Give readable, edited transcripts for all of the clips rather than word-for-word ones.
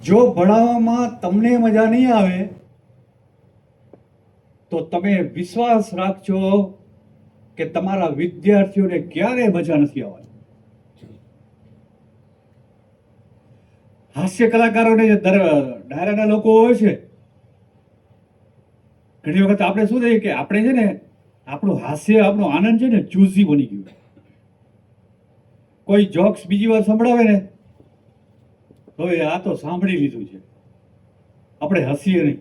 જો ભણાવવામાં તમને મજા નહીં આવે તો તમે વિશ્વાસ રાખજો કે તમારા વિદ્યાર્થીઓને ક્યારેય મજા નથી આવવાની. હાસ્ય કલાકારોને જે ડાયરાના લોકો હોય છે, ઘણી વખત આપણે શું થઈએ કે આપણે છે ને આપણું હાસ્ય, આપણો આનંદ છે ને ચૂઝી બની ગયું. કોઈ જોક્સ બીજી વાર સંભળાવે ને હવે આ તો સાંભળી લીધું છે, આપણે હસીએ નહીં.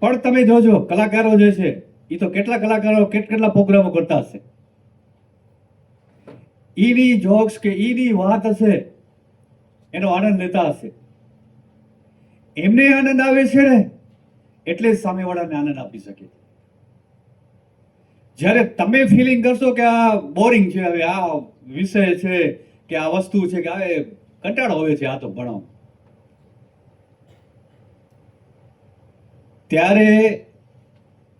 પણ તમે જોજો કલાકારો જે છે એ તો કેટલા કલાકારો કેટલા પ્રોગ્રામો કરતા હશે, ઈની જોક્સ કે ઈની વાત હશે એનો આનંદ લેતા હશે. એમને આનંદ આવે છે ને એટલે સામેવાળાને આનંદ આપી શકે. જ્યારે તમે ફિલિંગ કરશો કે આ બોરિંગ છે, હવે આ વિષય છે કે આ વસ્તુ છે કે હવે કંટાળો આવે છે આ તો ભણાવો, ત્યારે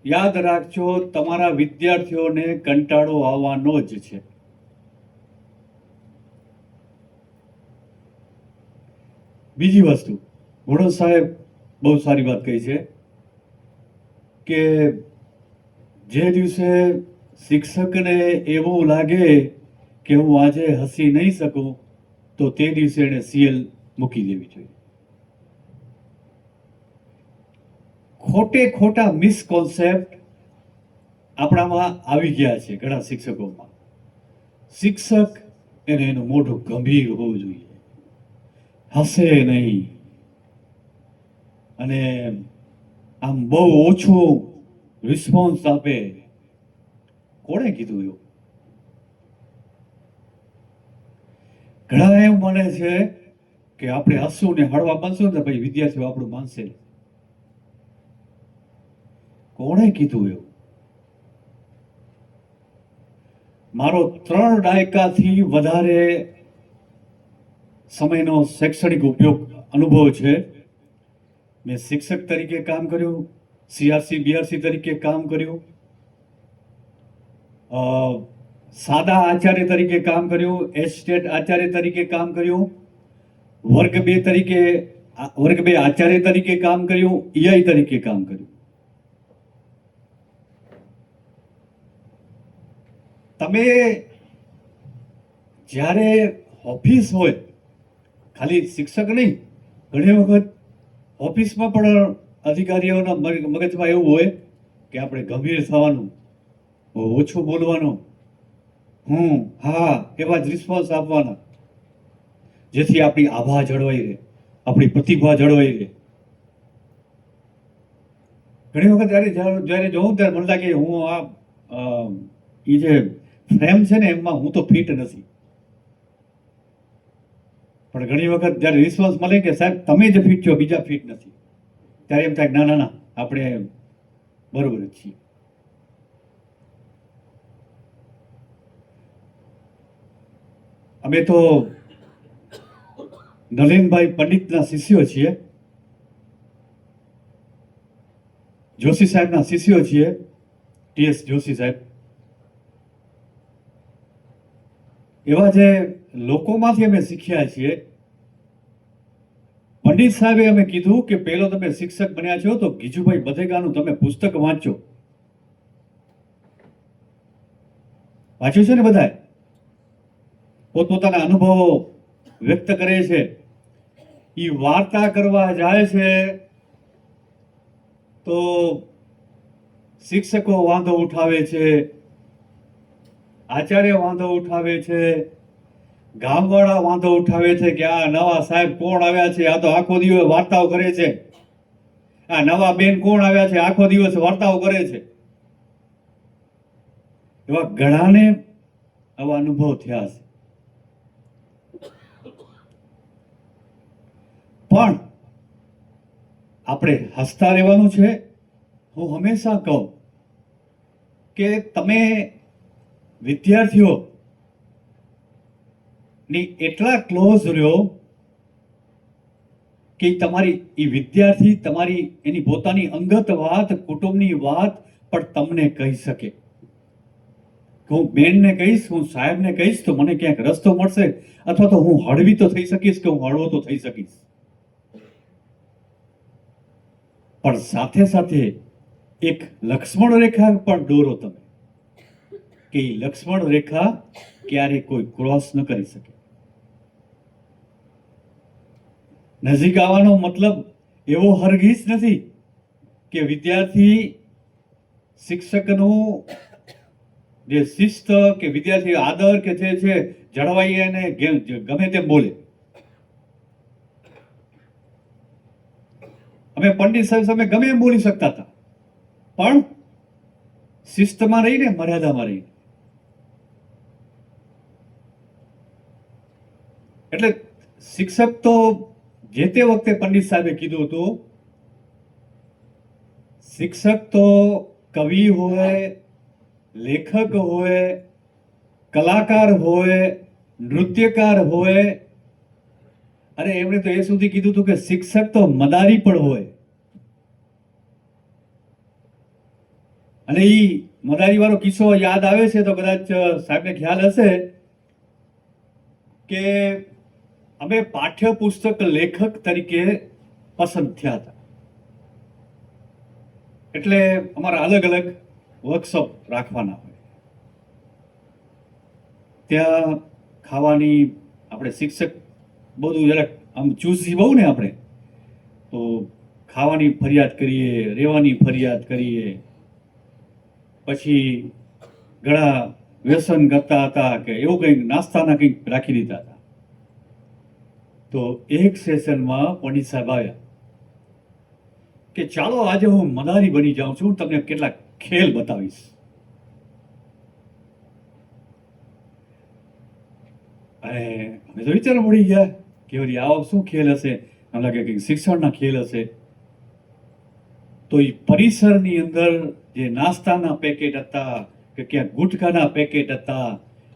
યાદ રાખજો તમારા વિદ્યાર્થીઓને કંટાળો આવવાનો જ છે. બીજી વસ્તુ, ગુણો સાહેબ બહુ સારી વાત કહી છે કે જે દિવસે શિક્ષકને એવું લાગે કે હું આજે હસી નહીં શકું તો તે દિવસે એને સીએલ મૂકી દેવી જોઈએ. ખોટા મિસકોન્સેપ્ટ આપણામાં આવી ગયા છે ઘણા શિક્ષકોમાં. શિક્ષક એને એનું મોઢું ગંભીર હોવું જોઈએ, હસે નહીં અને આમ બહુ ઓછું રિસ્પોન્સ આપે. કોણે કીધું એવું? ઘણા એમ માને છે કે આપણે હસવું ને હળવા બનશું ને ભાઈ વિદ્યાર્થીઓ આપણું માનશે. કોણે કીધું એવું? મારો 3 દાયકાથી વધારે સમયનો શૈક્ષણિક અનુભવ છે. મેં શિક્ષક તરીકે કામ કર્યું, સીઆરસી બીઆરસી તરીકે કામ કર્યું, સાદા આચાર્ય તરીકે કામ કર્યું, એસ્ટેટ આચાર્ય તરીકે કામ કર્યું, વર્ગ 2 આચાર્ય તરીકે કામ કર્યું, ઈઆઈ તરીકે કામ કર્યું. તમે જ્યારે ઓફિસ હોય, ખાલી શિક્ષક નહીં, ઘણી વખત ઓફિસમાં પણ અધિકારીઓના મગજમાં એવું હોય કે આપણે ગંભીર થવાનું, ઓછું બોલવાનું, હા એવા જ રિસ્પોન્સ આપવાના, જેથી આપણી આભા જળવાઈ રહે, આપણી પ્રતિભા જળવાઈ રહે. ઘણી વખત જ્યારે જોઉં ત્યારે મને લાગે હું આ એ જે ફ્રેમ છે ને એમાં હું તો ફિટ નથી. પણ ઘણી વખત જ્યારે રિસ્પોન્સ મળે કે સાહેબ તમે જ ફિટ છો, બીજા ફિટ નથી, ત્યારે એમ થાય ના આપણે બરોબર જ છીએ. અમે તો નલિનભાઈ પંડિતના શિષ્યો છીએ, જોશી સાહેબના શિષ્યો છીએ, ટીએસ જોશી સાહેબ. એવા જે લોકોમાંથી અમે શીખ્યા છીએ. પંડિત સાહેબે અમે કીધું કે પહેલો તમે શિક્ષક બન્યા છો તો ગીજુભાઈ બધેગાનું તમે પુસ્તક વાંચો. વાંચ્યું છે ને બધાએ? પોતપોતાના અનુભવો વ્યક્ત કરે છે. એ વાર્તા કરવા જાય છે તો શિક્ષકો વાંધો ઉઠાવે છે, આચાર્ય વાંધો ઉઠાવે છે, ગામવાળા વાંધો ઉઠાવે છે કે આ નવા સાહેબ કોણ આવ્યા છે, આ તો આખો દિવસ વાર્તાઓ કરે છે, આ નવા બેન કોણ આવ્યા છે, આખો દિવસ વાર્તાઓ કરે છે. એવા ઘણાને આવા અનુભવ થયા છે. પણ આપણે હસતા રહેવાનું છે. હું હંમેશા કહું કે તમે વિદ્યાર્થીઓ ની એટલા ક્લોઝ રહ્યો કે તમારી વિદ્યાર્થી તમારી એની પોતાની અંગત વાત, કુટુંબની વાત પણ તમને કહી શકે. હું બેનને કહીશ, હું સાહેબને કહીશ તો મને ક્યાંક રસ્તો મળશે, અથવા તો હું હળવી તો થઈ શકીશ, કે હું હળવો તો થઈ શકીશ. પણ સાથે સાથે એક લક્ષ્મણ રેખા પણ દોરો તમે, કે એ લક્ષ્મણ રેખા ક્યારે કોઈ ક્રોસ ન કરી શકે. નજીક આવવાનો મતલબ એવો હરગીજ નથી કે વિદ્યાર્થી શિક્ષકનું જે શિસ્ત કે વિદ્યાર્થી આદર કે જે છે જળવાઈ અને ગમે તેમ બોલે. અમે પંડિત સાહેબ સામે ગમે એમ બોલી શકતા હતા, પણ શિસ્તમાં રહીને, મર્યાદામાં રહીને. એટલે શિક્ષક તો જે તે વખતે પંડિત સાહેબે કીધું હતું, શિક્ષક તો કવિ હોય, લેખક હોય, કલાકાર હોય, નૃત્યકાર હોય, અને એમણે તો એ સુધી કીધું હતું કે શિક્ષક તો મદારી પણ હોય. અને એ મદારી વાળો કિસ્સો યાદ આવે છે તો કદાચ સાહેબને ખ્યાલ હશે કે અમે પાઠ્યપુસ્તક લેખક તરીકે પસંદ થયા હતા. એટલે અમારા અલગ અલગ વર્કશોપ રાખવાના હોય. ત્યાં ખાવાની, આપણે શિક્ષક બધું જરાક આમ ચૂઝી બહુ ને આપણે, તો ખાવાની ફરિયાદ કરીએ, રહેવાની ફરિયાદ કરીએ. પછી ઘણા વ્યસન કરતા હતા કે એવું કંઈક નાસ્તાના કંઈક રાખી દીધા હતા. તો એક સેશનમાં પંડિત સાહેબ આવ્યા કે ચાલો આજે હું મદારી બની જાઉં છું, તમને કેટલાક ખેલ બતાવીશ. અને અમે તો વિચાર પડી ગયા કે વળી આવો શું ખેલ હશે. મને લાગે કે શિક્ષણના ખેલ હશે. તો એ પરિસરની અંદર જે નાસ્તાના પેકેટ હતા કે ક્યાંક ગુટખાના પેકેટ હતા,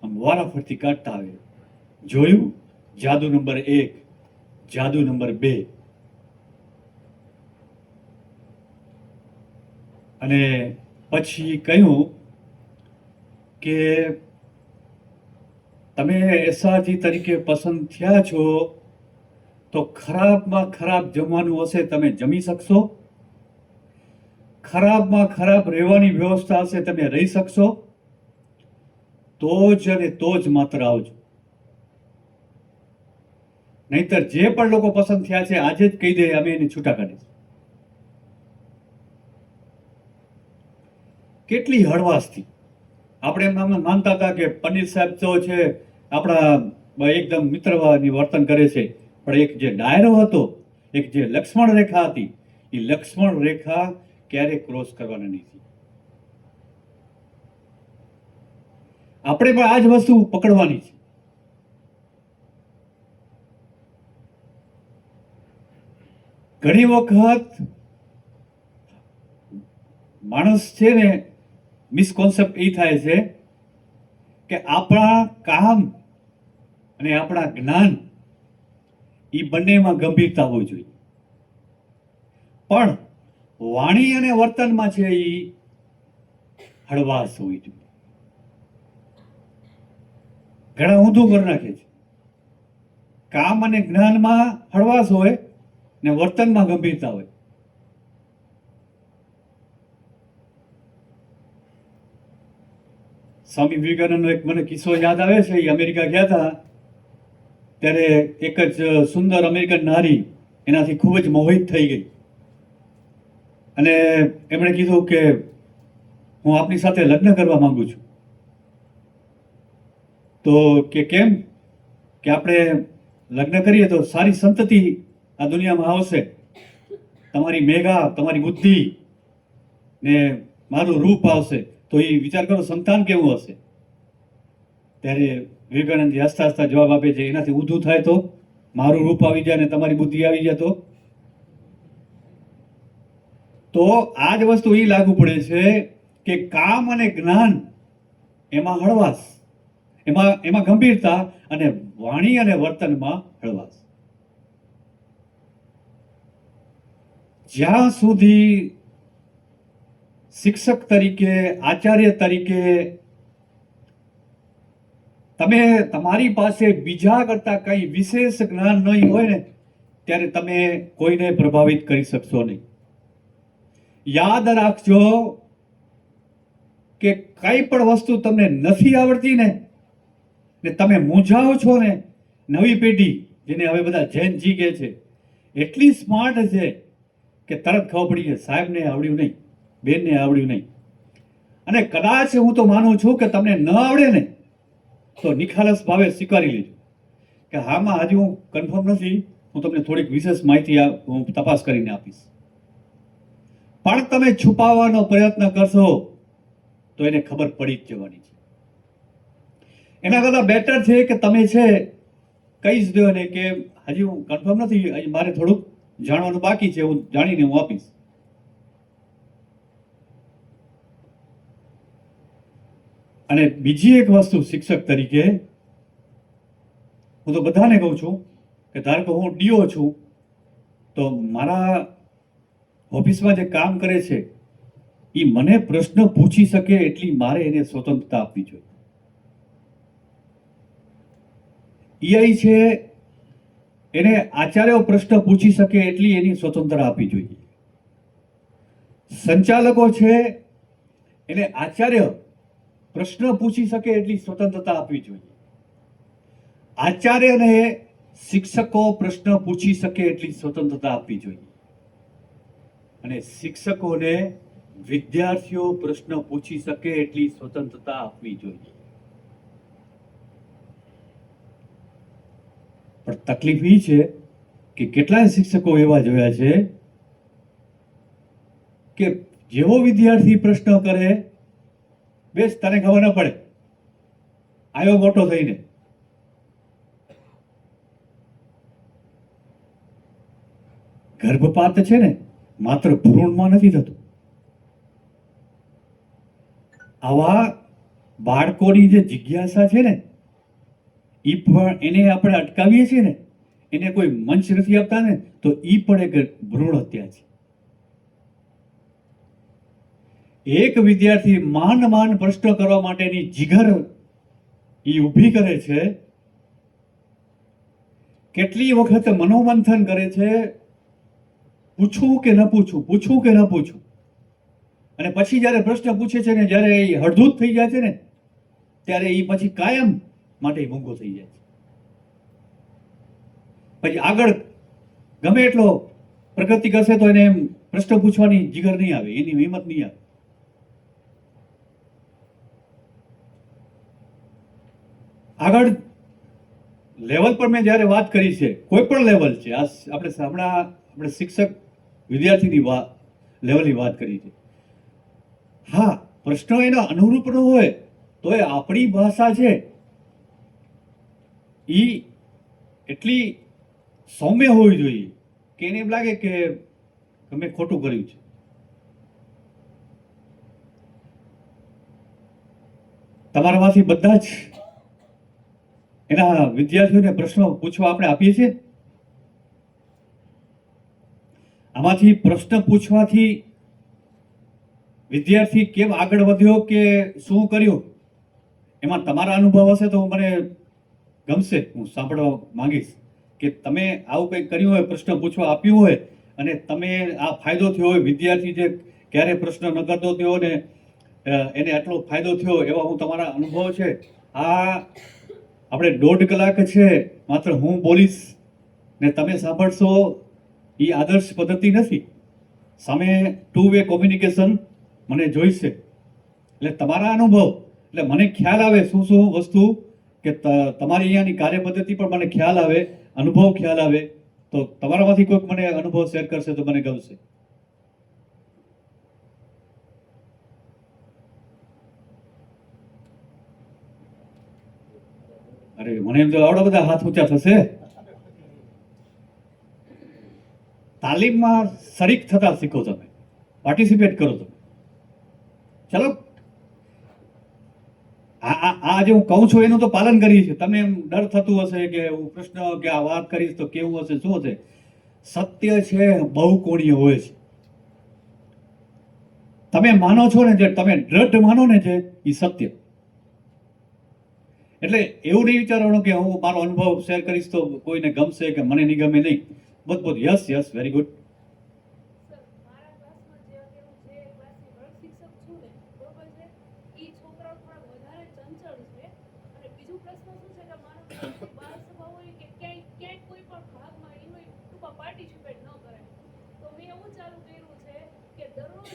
આમ વારાફરતી કાઢતા આવે. જોયું જાદુ નંબર 1, જાદુ નંબર 2. અને પછી કહ્યું કે તમે એસઆરજી તરીકે પસંદ થયા છો તો ખરાબમાં ખરાબ જમવાનું હશે, તમે જમી શકશો. ખરાબમાં ખરાબ રહેવાની વ્યવસ્થા હશે, તમે રહી શકશો. તો જ અને તો જ માત્ર આવજો. નહીતર જે પણ લોકો પસંદ થયા છે આજે જ કહી દે, અમે એને છૂટા કાઢીશું. કેટલી હળવાશથી આપણે એમ માનતા હતા કે પંડિત સાહેબ તો છે આપણા એકદમ મિત્રવાદી વર્તન કરે છે, પણ એક જે ડાયરો હતો, એક જે લક્ષ્મણ રેખા હતી, એ લક્ષ્મણ રેખા ક્યારે ક્રોસ કરવાના નથી. આપણે પણ આ જ વસ્તુ પકડવાની છે. ઘણી વખત માણસ છે ને, મિસકોન્સેપ્ટ એ થાય છે કે આપણા કામ અને આપણા જ્ઞાન એ બંનેમાં ગંભીરતા હોવી જોઈએ, પણ વાણી અને વર્તનમાં છે એ હળવાશ હોવી જોઈએ. ઘણા ઊંધું કરી નાખે છે. કામ અને જ્ઞાનમાં હળવાશ હોય ને વર્તનમાં ગંભીરતા હોય. સ્વામી વિવેકાનંદનો એક મને કિસ્સો યાદ આવે છે. એ અમેરિકા ગયા હતા ત્યારે એક જ સુંદર અમેરિકન નારી એનાથી ખૂબ જ મોહિત થઈ ગઈ અને એમણે કીધું કે હું આપની સાથે લગ્ન કરવા માંગુ છું. તો કે કેમ? કે આપણે લગ્ન કરીએ તો સારી સંતતિ આ દુનિયામાં આવશે, તમારી મેઘા, તમારી બુદ્ધિ ને મારું રૂપ આવશે. તો એ વિચાર કરો સંતાન કેવું હશે. ત્યારે વિવેકાનંદ હસતા હસતા જવાબ આપે છે, એનાથી ઊંધું થાય તો મારું રૂપ આવી જાય ને તમારી બુદ્ધિ આવી જાય તો આ જ વસ્તુ એ લાગુ પડે છે કે કામ અને જ્ઞાન એમાં હળવાશ, એમાં ગંભીરતા, અને વાણી અને વર્તનમાં હળવાશ. જ્યાં સુધી શિક્ષક તરીકે, આચાર્ય તરીકે તમે તમારી પાસે બીજા કરતા કંઈ વિશેષ જ્ઞાન નહીં હોય ને ત્યારે તમે કોઈને પ્રભાવિત કરી શકશો નહીં. યાદ રાખજો કે કઈ પણ વસ્તુ તમને નથી આવડતી ને તમે મૂંઝાઓ છો ને, નવી પેઢી જેને હવે બધા જેન જી કહે છે એટલી સ્માર્ટ છે કે તરત ખબર પડી જાય સાહેબને આવડ્યું નહીં, બેનને આવડ્યું નહીં. અને કદાચ હું તો માનું છું કે તમને ન આવડે ને તો નિખાલસ ભાવે સ્વીકારી લેજો કે હામાં હજી હું કન્ફર્મ નથી, હું તમને થોડીક વિશેષ માહિતી હું તપાસ કરીને આપીશ. પણ તમે છુપાવવાનો પ્રયત્ન કરશો તો એને ખબર પડી જ જવાની છે. એના કરતાં બેટર છે કે તમે છે કહી જ દો ને કે હજી હું કન્ફર્મ નથી, હજી મારે થોડુંક જાણવાનું બાકી છે, હું જાણીને હું આપીશ. અને બીજી એક વસ્તુ શિક્ષક તરીકે હું તો બધાને કહું છું કે ધારો કે હું ડીઓ છું તો મારા ઓફિસમાં જે કામ કરે છે એ મને પ્રશ્ન પૂછી શકે એટલી મારે એને સ્વતંત્રતા આપવી જોઈએ. ઈઆઈ છે એને આચાર્યો પ્રશ્ન પૂછી શકે એટલી એની સ્વતંત્રતા આપવી જોઈએ. સંચાલકો છે એને આચાર્ય પ્રશ્ન પૂછી શકે એટલી સ્વતંત્રતા આપવી જોઈએ. આચાર્યને શિક્ષકો પ્રશ્ન પૂછી શકે એટલી સ્વતંત્રતા આપવી જોઈએ. અને શિક્ષકોને વિદ્યાર્થીઓ પ્રશ્ન પૂછી શકે એટલી સ્વતંત્રતા આપવી જોઈએ. પણ તકલીફ એ છે કે કેટલાય શિક્ષકો એવા જોયા છે કે જેવો વિદ્યાર્થી પ્રશ્ન કરે બેસ તને ખબર ન પડે, આવ્યો મોટો થઈને. ગર્ભપાત છે ને માત્ર ભ્રૂણમાં નથી થતું. આવા બાળકોની જે જિજ્ઞાસા છે ને એ પણ એને આપણે અટકાવીએ છીએ ને, એને કોઈ મંચ નથી આપતા ને તો એ પણ એક ભ્રૂણ હત્યા છે. એક વિદ્યાર્થી માંડ પ્રશ્ન કરવા માટેની જીગર એ ઊભી કરે છે. કેટલી વખત મનોમંથન કરે છે, પૂછવું કે ન પૂછવું, પૂછવું કે ન પૂછવું. અને પછી જ્યારે પ્રશ્ન પૂછે છે ને જ્યારે એ હળધૂત થઈ જાય છે ને ત્યારે એ પછી કાયમ માટે મૂંગો થઈ જાય છે. પછી આગળ ગમે એટલો પ્રગતિ કરશે તો એને પ્રશ્ન પૂછવાની જીગર નહીં આવે, એની હિંમત નહીં આવે. આગળ લેવલ પર મેં જ્યારે વાત કરી છે, કોઈ પણ લેવલ છે, આ આપણે શિક્ષક વિદ્યાર્થીની લેવલની વાત કરી છે. હા, પ્રશ્ન એનો અનુરૂપ ન હોય તો એ આપણી ભાષા છે એ એટલી સૌમ્ય હોવી જોઈએ કે એને એમ લાગે કે તમે ખોટું કર્યું છે. તમારામાંથી બધા જ એના વિદ્યાર્થીઓને પ્રશ્નો પૂછવા આપણે આપીએ છીએ. આમાંથી પ્રશ્ન પૂછવાથી વિદ્યાર્થી કેમ આગળ વધ્યો કે શું કર્યું એમાં તમારા અનુભવ હશે તો મને ગમશે, હું સાંભળવા માંગીશ કે તમે આવું કંઈક કર્યું હોય, પ્રશ્ન પૂછવા આપ્યું હોય અને તમે આ ફાયદો થયો હોય, વિદ્યાર્થી જે ક્યારે પ્રશ્ન ન કરતો થયો ને એને આટલો ફાયદો થયો એવા હું તમારા અનુભવ છે. આ આપણે 1.5 કલાક છે માત્ર હું બોલીશ ને તમે સાંભળશો એ આદર્શ પદ્ધતિ નથી. સામે 2 વે કોમ્યુનિકેશન મને જોઈશે. એટલે તમારા અનુભવ એટલે મને ખ્યાલ આવે શું વસ્તુ કે તમારી અહીંયાની કાર્ય પદ્ધતિ પણ મને ખ્યાલ આવે, અનુભવ ખ્યાલ આવે. તો તમારામાંથી કોઈક મને અનુભવ શેર કરશે તો મને ગમશે. અરે મને એમ તો આવડા બધા હાથ ઊંચા થશે. તાલીમમાં શરીક થતા શીખો, તમે પાર્ટિસિપેટ કરો. તમે ચલો આ જે હું કહું છું એનું તો પાલન કરીએ છીએ. તમને એમ ડર થતું હશે કે હું પ્રશ્ન કે આ વાત કરીશ તો કેવું હશે, શું હશે. સત્ય છે બહુ કોણીય હોય છે. તમે માનો છો ને, જે તમે દ્રઢ માનો ને છે એ સત્ય. એટલે એવું નહીં વિચારવાનું કે હું મારો અનુભવ શેર કરીશ તો કોઈને ગમશે કે મને નહીં ગમે નહીં. બધ yes yes very good. Sir, મારા ક્લાસમાં જે અત્યારે હું જે ક્લાસની વર્ગ શિક્ષક છું ને, બરોબર છે, ઈ છોકરાઓ થોડા વધારે ચંચળ છે. અને બીજું પ્રશ્ન શું છે કે માનો કે કોઈ બાળ સભા હોય કે ક્યાંય કોઈ પણ ભાગમાં એનો ટૂંકા પાર્ટિસિપેટ ન કરે. તો મેં એવું ચાલુ કર્યું છે કે દરરોજ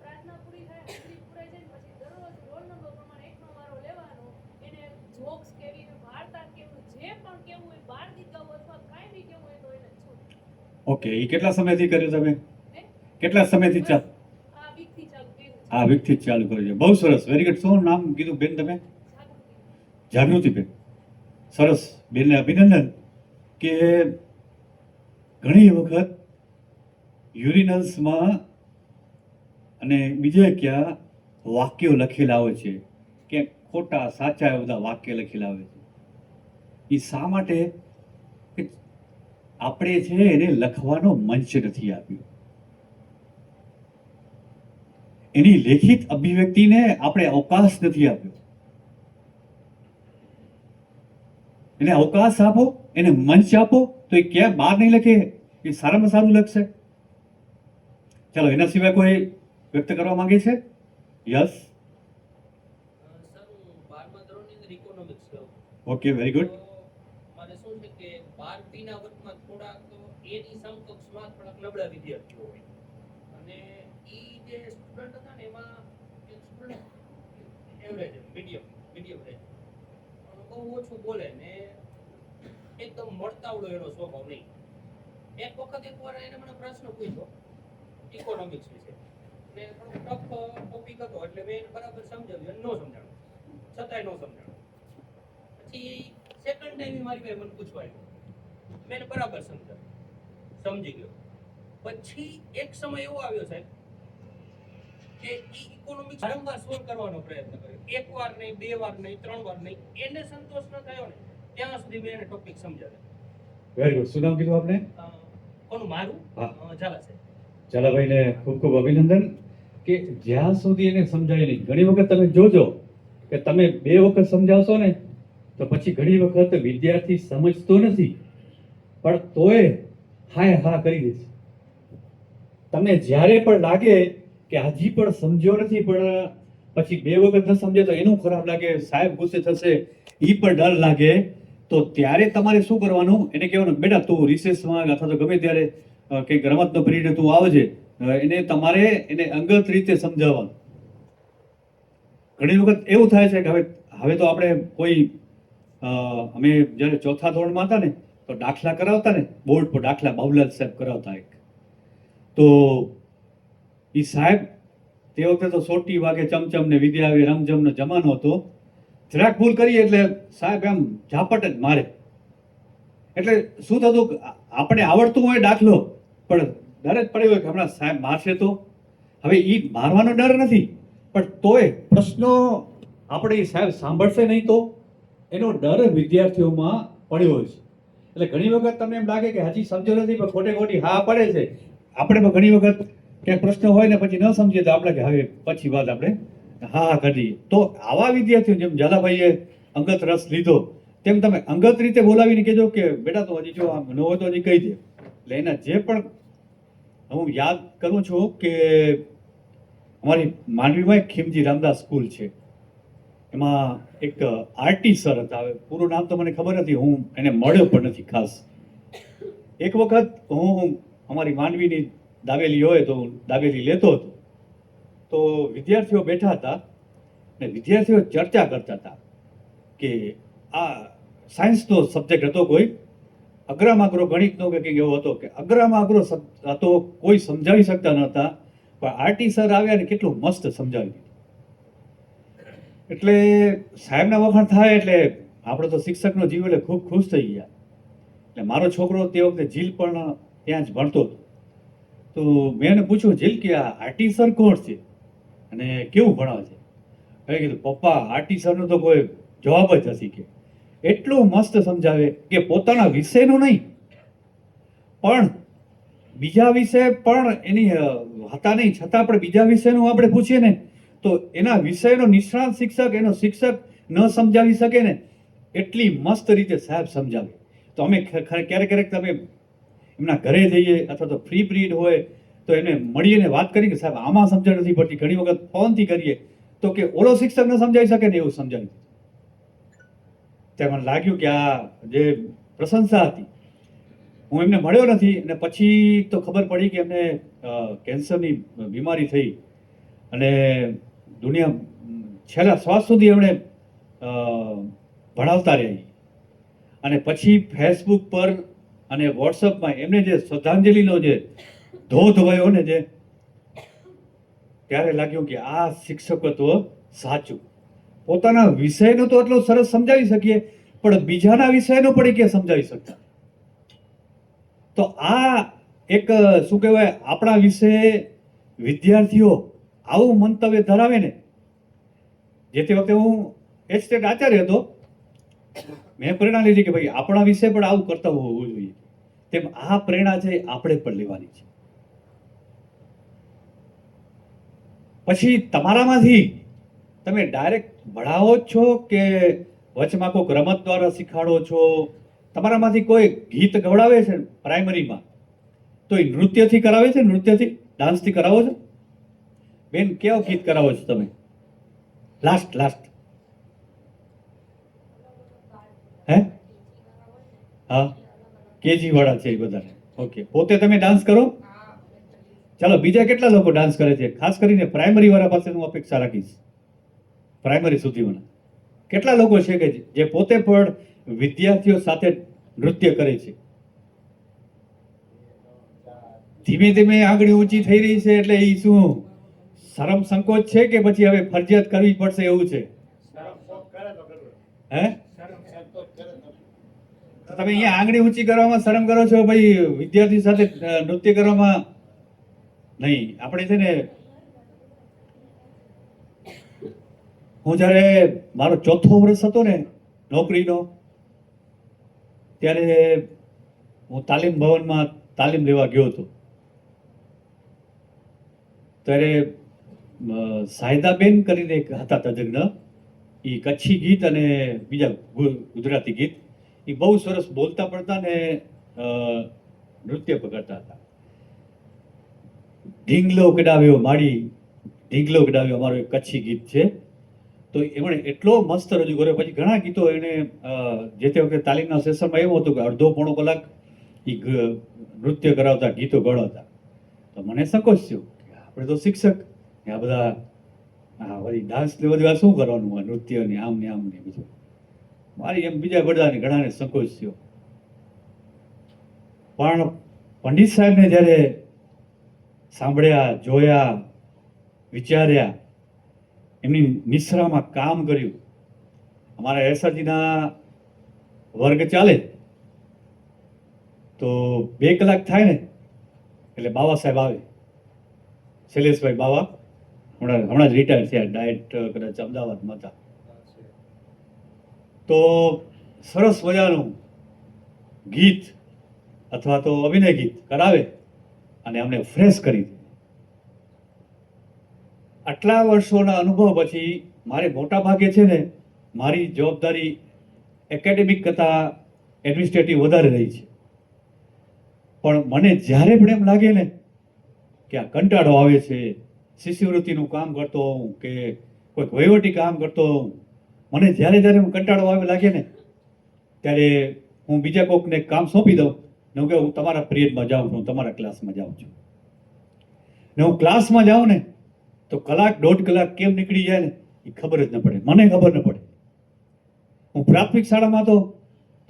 પ્રાર્થના પૂરી થાય, હાજરી પુરાઈ જાય ને પછી દરરોજ રોલ નંબર પ્રમાણે એકનો વારો લેવાનો. એને જોક્સ કેવી, વાર્તા કેવું, જે પણ કેવું હોય, બાળ ગીત ગાવું અથવા કાંઈ બી કેવું હોય તો એને છૂટ. ઓકે, એ કેટલા સમયથી કર્યું તમે? હે? કેટલા સમયથી બસ આ વીકથી ચાલુ કર્યું છે. આ વીકથી જ ચાલુ કર્યું છે? બહુ સરસ, વેરી ગુડ. શું નામ કીધું બેન તમે? જાગૃતિ. જાગૃતિબેન. સરસ, બેનને અભિનંદન કે ઘણી વખત યુરિનલ્સમાં અને બીજે ક્યાં વાક્યો લખેલા હોય છે કે ખોટા સાચા એ બધા વાક્ય લખેલા હોય છે. એ શા માટે? કે આપણે છે એને લખવાનો મંચ નથી આપ્યો. એની લેખિત અભિવ્યક્તિને આપણે અવકાશ નથી આપ્યો. એને અવકાશ આપો, એને મંચ આપો તો એ ક્યાં બહાર નહીં લખે, એ સારામાં સારું લખશે. ચાલો, એના સિવાય કોઈ વ્યક્ત કરવા માંગે છે? યસ. સર, હું 12મા ધોરણની અંદર ઇકોનોમિક્સ લઉં. Okay, very good. તો મારે શું છે કે 12 વર્ગમાં થોડાક એની સમકક્ષમાં થોડાક નબળા વિદ્યાર્થીઓ હોય અને ઈ જે સ્ટુડન્ટ હતા ને એમાં એક સ્ટુડન્ટ એવરેજ મીડિયમ રેન્જ બહુ ઓછું બોલે ને એકદમ મળતાવડો એનો સ્વભાવ નહીં. એકવાર એને મને પ્રશ્ન પૂછ્યો ઇકોનોમિક્સ વિશે ને થોડો ટફ ટોપિક હતો એટલે મેં એને બરાબર સમજાવ્યું, ન સમજાણું, છતાંય ન સમજાણું. પછી સેકન્ડ ટાઈમ મારી પાસે મને પૂછવા આવ્યો, મેં એને બરાબર સમજી ગયો. પછી એક સમય એવો આવ્યો સાહેબ કે ઇકોનોમિક્સ વારંવાર સોલ્વ કરવાનો પ્રયત્ન કર્યો. એક વાર નહીં, 2 વાર નહીં, 3 વાર નહીં, એને સંતોષ ન થયો ને ત્યાં સુધી મેં એને ટોપિક સમજાવ્યો. Very good. શું નામ કીધું આપને? કોનું? મારું? હા. ઝાલા સાહેબ. ઝાલાભાઈને ખૂબ ખૂબ અભિનંદન કે જ્યાં સુધી એને સમજાય નહીં. ઘણી વખત તમે જોજો કે તમે 2 વખત સમજાવશો ને તો પછી ઘણી વખત વિદ્યાર્થી સમજતો નથી પણ તોય હાય હા કરી દે છે. તમને જ્યારે પણ લાગે કે હજી પણ સમજ્યો નથી પણ પછી 2 વખત ન સમજે તો એનું ખરાબ લાગે, સાહેબ ગુસ્સે થશે, એ પણ ડર લાગે, તો ત્યારે તમારે શું કરવાનું? એને કહેવાનું, બેટા તું રિસેસમાં અથવા તો ગમે ત્યારે કંઈક રમતનો પિરિયડ તું આવજે. એને તમારે એને અંગત રીતે સમજાવવાનું. ઘણી વખત એવું થાય છે કે હવે તો આપણે કોઈ અમે જ્યારે 4થા ધોરણમાં હતા ને તો દાખલા કરાવતા ને, બોર્ડ પર દાખલા બાબુલાલ સાહેબ કરાવતા એક. તો એ સાહેબ તે વખતે તો સોટી વાગે ચમચમ ને વિદ્યા આવે રમઝમનો જમાનો હતો. જરાક ભૂલ કરીએ એટલે સાહેબ એમ ઝાપટ જ મારે. એટલે શું થતું, આપણે આવડતું હોય દાખલો પણ ડર જ પડ્યો હોય કે હમણાં સાહેબ મારશે તો. હવે એ મારવાનો ડર નથી પણ તોય પ્રશ્નો આપણે એ સાહેબ સાંભળશે નહીં તો એનો ડર વિદ્યાર્થીઓમાં પડ્યો છે. એટલે ઘણી વખત તમને એમ લાગે કે હજી સમજો નથી પણ ખોટે ખોટી હા પડે છે. આપણે પણ ઘણી વખત ક્યાંક પ્રશ્ન હોય ને પછી ન સમજીએ તો આપણે કે હવે પછી વાત આપણે હા કરીએ. તો આવા વિદ્યાર્થીઓ જેમ ઝાલાભાઈએ અંગત રસ લીધો તેમ તમે અંગત રીતે બોલાવીને કહેજો કે બેટા તો હજી જો આમ ન હોય તો હજી કહી દે. એટલે એના જે પણ હું યાદ કરું છું કે અમારી માંડવીમાં એક ખીમજી રામદાસ સ્કૂલ છે, એમાં એક આરટી સર હતા. હવે પૂરું નામ તો મને ખબર નથી, હું એને મળ્યો પણ નથી ખાસ. એક વખત હું અમારી માંડવીની દાબેલી હોય તો દાબેલી લેતો હતો તો વિદ્યાર્થીઓ બેઠા હતા ને વિદ્યાર્થીઓ ચર્ચા કરતા હતા કે આ સાયન્સનો સબ્જેક્ટ હતો, કોઈ અગ્રમાગ્રો ગણિતનો કે કંઈક એવો હતો કે અગ્રમાગ્રો હતો, કોઈ સમજાવી શકતા નહોતા પણ આરટી સર આવ્યા ને કેટલું મસ્ત સમજાવી દીધું. એટલે સાહેબના વખાણ થાય એટલે આપણે તો શિક્ષકનો જીવ એટલે ખૂબ ખુશ થઈ ગયા. એટલે મારો છોકરો તે વખતે જીલ પણ ત્યાં જ ભણતો હતો. તો મેં એને પૂછ્યું, જીલ કે આ આરટી સર કોણ છે અને કેવું ભણાવે છે? હવે કીધું, પપ્પા આરટી સરનો તો કોઈ જવાબ જ નથી, કે એટલું મસ્ત સમજાવે કે પોતાના વિષયનું નહીં પણ બીજા વિષય પણ એની હતા નહીં છતાં પણ બીજા વિષયનું આપણે પૂછીએ ને તો એના વિષયનો નિષ્ણાત શિક્ષક, એનો શિક્ષક ન સમજાવી શકે ને એટલી મસ્ત રીતે સાહેબ સમજાવે. તો અમે ક્યારેક ક્યારેક તમે એમના ઘરે જઈએ અથવા તો ફ્રી પિરિયડ હોય તો એને મળીને વાત કરી કે સાહેબ આમાં સમજણ નથી પડતી. ઘણી વખત ફોનથી કરીએ તો કે ઓલો શિક્ષક ન સમજાવી શકે ને એવું સમજાવી. ત્યારે મને લાગ્યું કે આ જે પ્રશંસા હતી, હું એમને મળ્યો નથી અને પછી તો ખબર પડી કે એમને કેન્સરની બીમારી થઈ અને દુનિયા છેલ્લા શ્વાસ સુધી એમણે ભણાવતા રહ્યા. અને પછી ફેસબુક પર અને વોટ્સઅપમાં એમને જે શ્રદ્ધાંજલિનો જે ધોધ વયો ને જે, ત્યારે લાગ્યું કે આ શિક્ષકત્વ સાચું. પોતાના વિષયનો તો એટલો સરસ સમજાવી શકીએ પણ બીજાના વિષયનો પણ કે સમજાવી શકતા. તો આ એક શું કહેવાય, આપણા વિશે વિદ્યાર્થીઓ આવું મંતવ્ય ધરાવે ને, જે તે વખતે હું એસ્ટેટ આચાર્ય હતો, મેં પ્રેરણા લીધી કે ભાઈ આપણા વિશે પણ આવું કરતા હોવું જોઈએ. તેમ આ પ્રેરણા છે આપણે પણ લેવાની છે. પછી તમારામાંથી તમે ડાયરેક્ટ ભણાવો જ છો કે વચમાં કોઈક રમત દ્વારા શીખાડો છો? તમારામાંથી કોઈ ગીત ગવડાવે છે પ્રાઇમરીમાં તો એ નૃત્યથી કરાવે છે, નૃત્યથી ડાન્સથી કરાવો છો? બેન કેવો ગીત કરાવો છો તમે લાસ્ટ? હે? હા, કેજી વાળા છે એ બધા. ઓકે, પોતે તમે ડાન્સ કરો? ચાલો, બીજા કેટલા લોકો ડાન્સ કરે છે? ખાસ કરીને પ્રાઇમરી વાળા પાસે હું અપેક્ષા રાખીશ. પ્રાઇમરી સુધીમાં કેટલા લોકો છે કે જે પોતે પણ વિદ્યાર્થીઓ સાથે નૃત્ય કરે છે? ધીમે ધીમે આંગળી ઊંચી થઈ રહી છે એટલે એ શું શરમ સંકોચ છે કે પછી હવે ફરજિયાત કરવી પડશે એવું છે? હે? તમે અહીંયા આંગળી ઊંચી કરવામાં શરમ કરો છો, ભાઈ વિદ્યાર્થી સાથે નૃત્ય કરવામાં નહીં. આપણે છે ને, હું જ્યારે મારો 4થો વર્ષ હતો ને નોકરીનો, ત્યારે હું તાલીમ ભવનમાં તાલીમ લેવા ગયો હતો. ત્યારે સાયદાબેન કરીને એક હતા તજજ્ઞ, એ કચ્છી ગીત અને બીજા ગુજરાતી ગીત એ બહુ સરસ બોલતા પડતા ને નૃત્ય કરતા હતા. ઢીંગલો કડાવ્યો માડી, ઢીંગલો કડાવ્યો અમારો એક કચ્છી ગીત છે. તો એમણે એટલો મસ્ત રજૂ કર્યો. પછી ઘણા ગીતો એને જે તે વખતે તાલીમના સેશનમાં એવું હતું કે અડધો પોણો કલાક એ નૃત્ય કરાવતા, ગીતો ગળાવતા. તો મને સંકોચ થયો કે આપણે તો શિક્ષક, આ બધા વળી ડાન્સ ને બધું આ શું કરવાનું હોય, નૃત્ય ને આમ ને બીજું. મારી એમ બીજા બધાને ઘણાને સંકોચ થયો. પણ પંડિત સાહેબને જ્યારે સાંભળ્યા, જોયા, વિચાર્યા, એમની નિશ્રામાં કામ કર્યું. અમારા એસઆરજીના વર્ગ ચાલે તો 2 કલાક થાય ને એટલે બાવા સાહેબ આવે, શૈલેષભાઈ બાવા, હમણાં જ રિટાયર થયા, ડાયટ કદાચ અમદાવાદમાં હતા. તો સરસ મજાનું ગીત અથવા તો અભિનય ગીત કરાવે અને અમને ફ્રેશ કરી દે. આટલા વર્ષોના અનુભવ પછી મારે મોટા ભાગે છે ને મારી જવાબદારી એકેડેમિક કરતાં એડમિનિસ્ટ્રેટિવ વધારે રહી છે. પણ મને જ્યારે પણ એમ લાગે ને કે આ કંટાળો આવે છે, શિષ્યવૃત્તિનું કામ કરતો હોઉં કે કોઈક વહીવટી કામ કરતો હોઉં, મને જ્યારે હું કંટાળો આવે લાગે ને ત્યારે હું બીજા કોઈકને કામ સોંપી દઉં ને હું કે હું તમારા પિરિયડમાં જાઉં છું, તમારા ક્લાસમાં જાઉં છું. ને હું ક્લાસમાં જાઉં ને તો 1-1.5 કલાક કેમ નીકળી જાય ને એ ખબર જ ન પડે, મને ખબર ન પડે. હું પ્રાથમિક શાળામાં હતો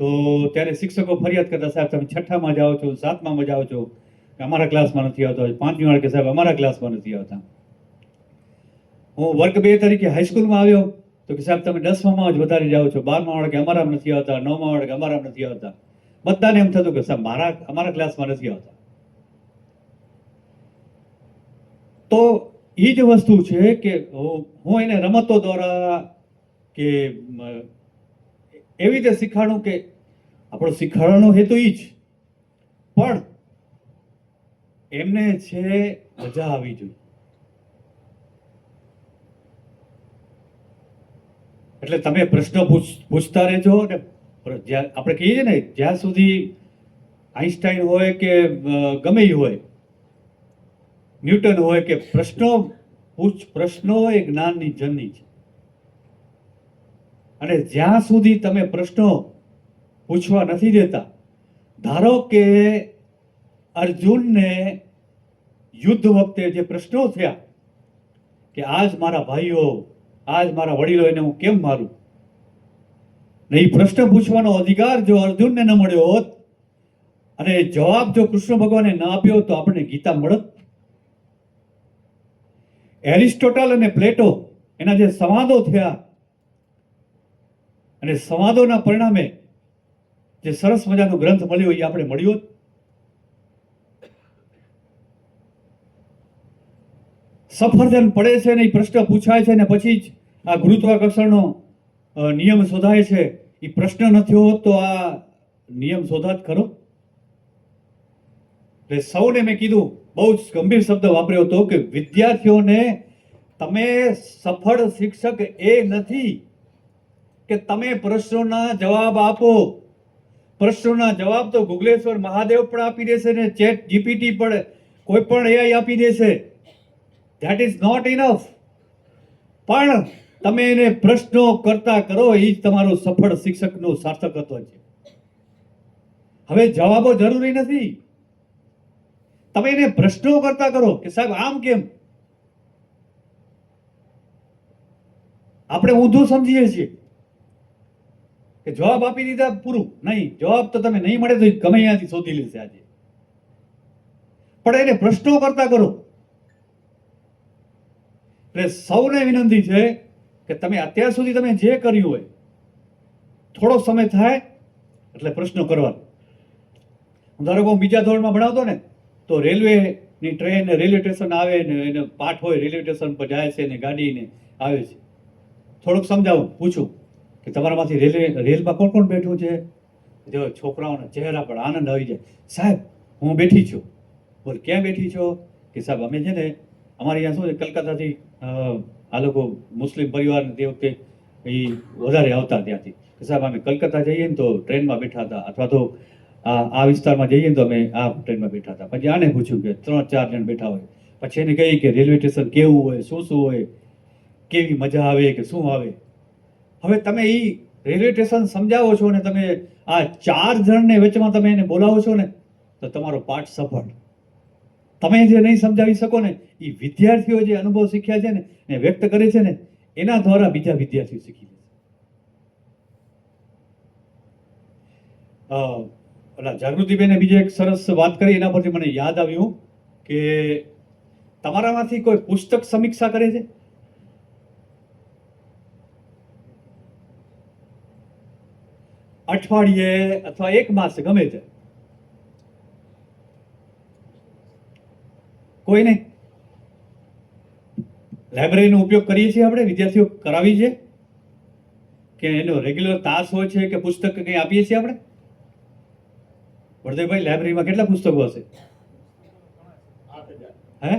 તો ત્યારે શિક્ષકો ફરિયાદ કરતા, સાહેબ તમે 6ઠામાં જાઓ છો, 7મામાં જાઓ છો, અમારા ક્લાસમાં નથી આવતા. 5મી વાળા કે સાહેબ અમારા ક્લાસમાં નથી આવતા. હું વર્ગ 2 તરીકે હાઈસ્કૂલમાં આવ્યો તો કે સાહેબ તમે 10મામાં જ વધારે જાઓ છો, 12મા વાળા કે અમારામાં નથી આવતા, 9મા વાળા કે અમારામાં નથી આવતા. બધાને એમ થતું કે સાહેબ અમારા ક્લાસમાં નથી આવતા. તો એ જ વસ્તુ છે કે હું એને રમતો દ્વારા કે એવી રીતે શીખાડું કે આપણો શીખવાડવાનો હેતુ એ જ, પણ એમને છે મજા આવી જોઈએ. એટલે તમે પ્રશ્ન પૂછતા રહેજો ને જ્યાં આપણે કહીએ ને જ્યાં સુધી આઈન્સ્ટાઈન હોય કે ગમે એ હોય, ન્યૂટન હોય કે પ્રશ્નો એ જ્ઞાનની જનની છે. અને જ્યાં સુધી તમે પ્રશ્નો પૂછવા નથી દેતા, ધારો કે અર્જુનને યુદ્ધ વખતે જે પ્રશ્નો થયા કે આજ મારા ભાઈઓ, આજ મારા વડીલો, એને હું કેમ મારું, ને એ પ્રશ્ન પૂછવાનો અધિકાર જો અર્જુનને ન મળ્યો હોત અને જવાબ જો કૃષ્ણ ભગવાને ન આપ્યો તો આપણને ગીતા મળત. એરિસ્ટોટલ અને પ્લેટો એના જે સંવાદો થયા અને સંવાદોના પરિણામે જે સરસ મજાનો ગ્રંથ મળ્યો એ આપણે મળ્યો જ. સફરજન પડે છે ને એ પ્રશ્ન પૂછાય છે ને પછી જ આ ગુરુત્વાકર્ષણનો નિયમ શોધાય છે. એ પ્રશ્ન ન થયો હોત તો આ નિયમ શોધાત ખરો? એટલે સૌને મેં કીધું, બહુ જ ગંભીર શબ્દ વાપર્યો હતો કે વિદ્યાર્થીઓને તમે સફળ શિક્ષક એ નથી કે તમે પ્રશ્નોના જવાબ આપો. પ્રશ્નોના જવાબ તો ગુગલેશ્વર મહાદેવ પણ આપી દેશે ને ચેટ જીપીટી પણ કોઈ પણ એઆઈ આપી દેશે. That is not enough. પણ તમે એને પ્રશ્નો કરતા કરો, એ જ તમારું સફળ શિક્ષકનું સાર્થકત્વ છે. હવે જવાબો જરૂરી નથી, તમે એને પ્રશ્નો કરતા કરો કે સાહેબ આમ કેમ. આપણે ઊંધું સમજીએ છીએ કે જવાબ આપી દીધા પૂરું. નહીં, જવાબ તો તમે નહીં મળે તો ગમે ત્યાંથી શોધી લેશે આજે. પણ એને પ્રશ્નો કરતા કરો. એટલે સૌને વિનંતી છે કે તમે અત્યાર સુધી તમે જે કર્યું હોય, થોડો સમય થાય એટલે પ્રશ્નો કરવાનો. હું ધારો કે હું બીજા ધોરણમાં ભણાવતો ને તો રેલવેની ટ્રેન રેલવે સ્ટેશન આવે ને એને પાઠ હોય, રેલવે સ્ટેશન પર જાય છે ને ગાડીને આવે છે. થોડુંક સમજાવું, પૂછું કે તમારામાંથી રેલમાં કોણ કોણ બેઠું છે? જો છોકરાઓના ચહેરા પર આનંદ આવી જાય. સાહેબ હું બેઠી છું. બોલ ક્યાં બેઠી છો? કે સાહેબ અમે છે ને અમારે અહીંયા શું છે, કલકત્તાથી આ લોકો મુસ્લિમ પરિવાર તે વખતે એ વધારે આવતા ત્યાંથી. કે સાહેબ અમે કલકત્તા જઈએ ને તો ટ્રેનમાં બેઠા હતા, અથવા તો આ વિસ્તારમાં જઈએ ને તો અમે આ ટ્રેનમાં બેઠા હતા. પછી આને પૂછ્યું કે 3-4 જણ બેઠા હોય. પછી એને કહી કે રેલવે સ્ટેશન કેવું હોય, શું હોય, કેવી મજા આવે કે શું આવે. હવે તમે એ રેલવે સ્ટેશન સમજાવો છો ને તમે આ 4 જણને વચમાં તમે એને બોલાવો છો ને તો તમારો પાઠ સફળ. તમે જે નહીં સમજાવી શકો ને એ વિદ્યાર્થીઓ જે અનુભવ શીખ્યા છે ને એ વ્યક્ત કરે છે ને એના દ્વારા બીજા વિદ્યાર્થીઓ શીખી લે છે. ઓલા જાગૃતિબેને બીજી એક સરસ વાત કરી, એના પરથી મને યાદ આવ્યું કે તમારામાંથી કોઈ પુસ્તક સમીક્ષા કરે છે? અઠવાડિયે અથવા 1 માસ ગમે તે? કોઈ નહીં. લાઇબ્રેરીનો ઉપયોગ કરીએ છીએ આપણે, વિદ્યાર્થીઓ કરાવી છે કે એનો રેગ્યુલર તાસ હોય છે કે પુસ્તક કંઈ આપીએ છીએ આપણે? વરદેવભાઈ લાઇબ્રેરીમાં કેટલા પુસ્તકો હશે? હે?